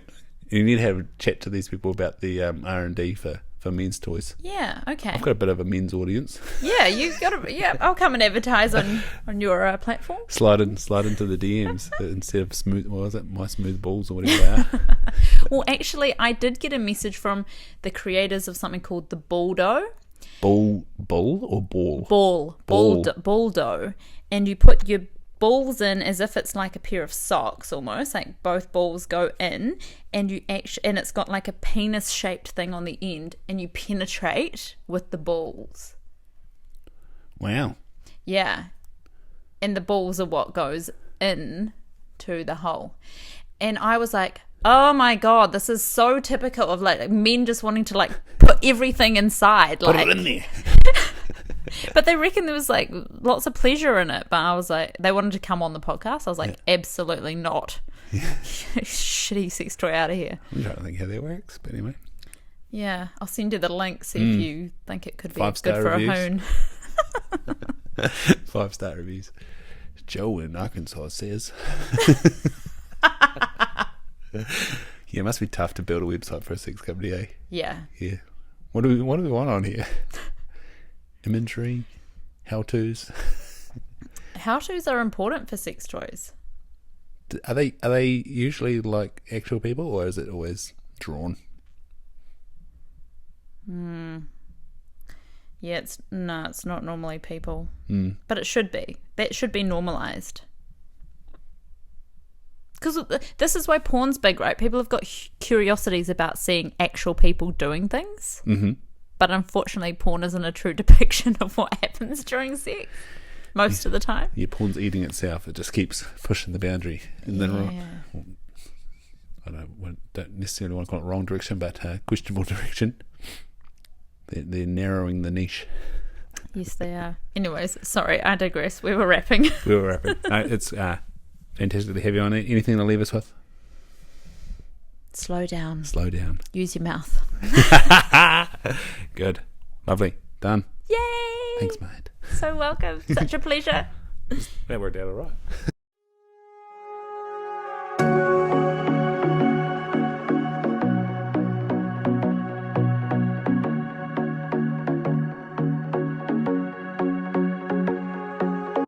You need to have a chat to these people about the R&D for men's toys. Yeah, okay. I've got a bit of a men's audience. Yeah, you've got to. Yeah, I'll come and advertise on your platform. Slide into the DMs instead of smooth. What was it? My smooth balls or whatever they are. Well, actually, I did get a message from the creators of something called the Baldo. Bull or ball? Baldo, and you put your balls in as if it's like a pair of socks, almost like both balls go in, and and it's got like a penis shaped thing on the end, and you penetrate with the balls. Wow. Yeah, and the balls are what goes in to the hole, and I was like, oh my god, this is so typical of like men just wanting to like put everything inside, Put like it in there. But they reckon there was like lots of pleasure in it. But I was like, they wanted to come on the podcast. I was like, absolutely not. Shitty sex toy out of here. I'm trying to think how that works, but anyway. Yeah, I'll send you the link. See if you think it could be 5-star good for reviews. a hoon. 5-star reviews. Joe in Arkansas says. Yeah, it must be tough to build a website for a sex company, eh? Yeah. Yeah. What do we want on here? Imagery, how-tos. How-tos are important for sex toys. Are they usually like actual people, or is it always drawn? Yeah, it's not normally people, but it should be. That should be normalized. Because this is why porn's big, right? People have got curiosities about seeing actual people doing things. Mm-hmm. But unfortunately, porn isn't a true depiction of what happens during sex most of the time. Yeah, porn's eating itself. It just keeps pushing the boundary. And then, I don't necessarily want to call it wrong direction, but questionable direction. They're narrowing the niche. Yes, they are. Anyways, sorry, I digress. We were wrapping. No, it's fantastic to have you on it. Anything to leave us with? Slow down. Use your mouth. Good. Lovely. Done. Yay! Thanks, mate. So welcome. Such a pleasure. That worked out all right.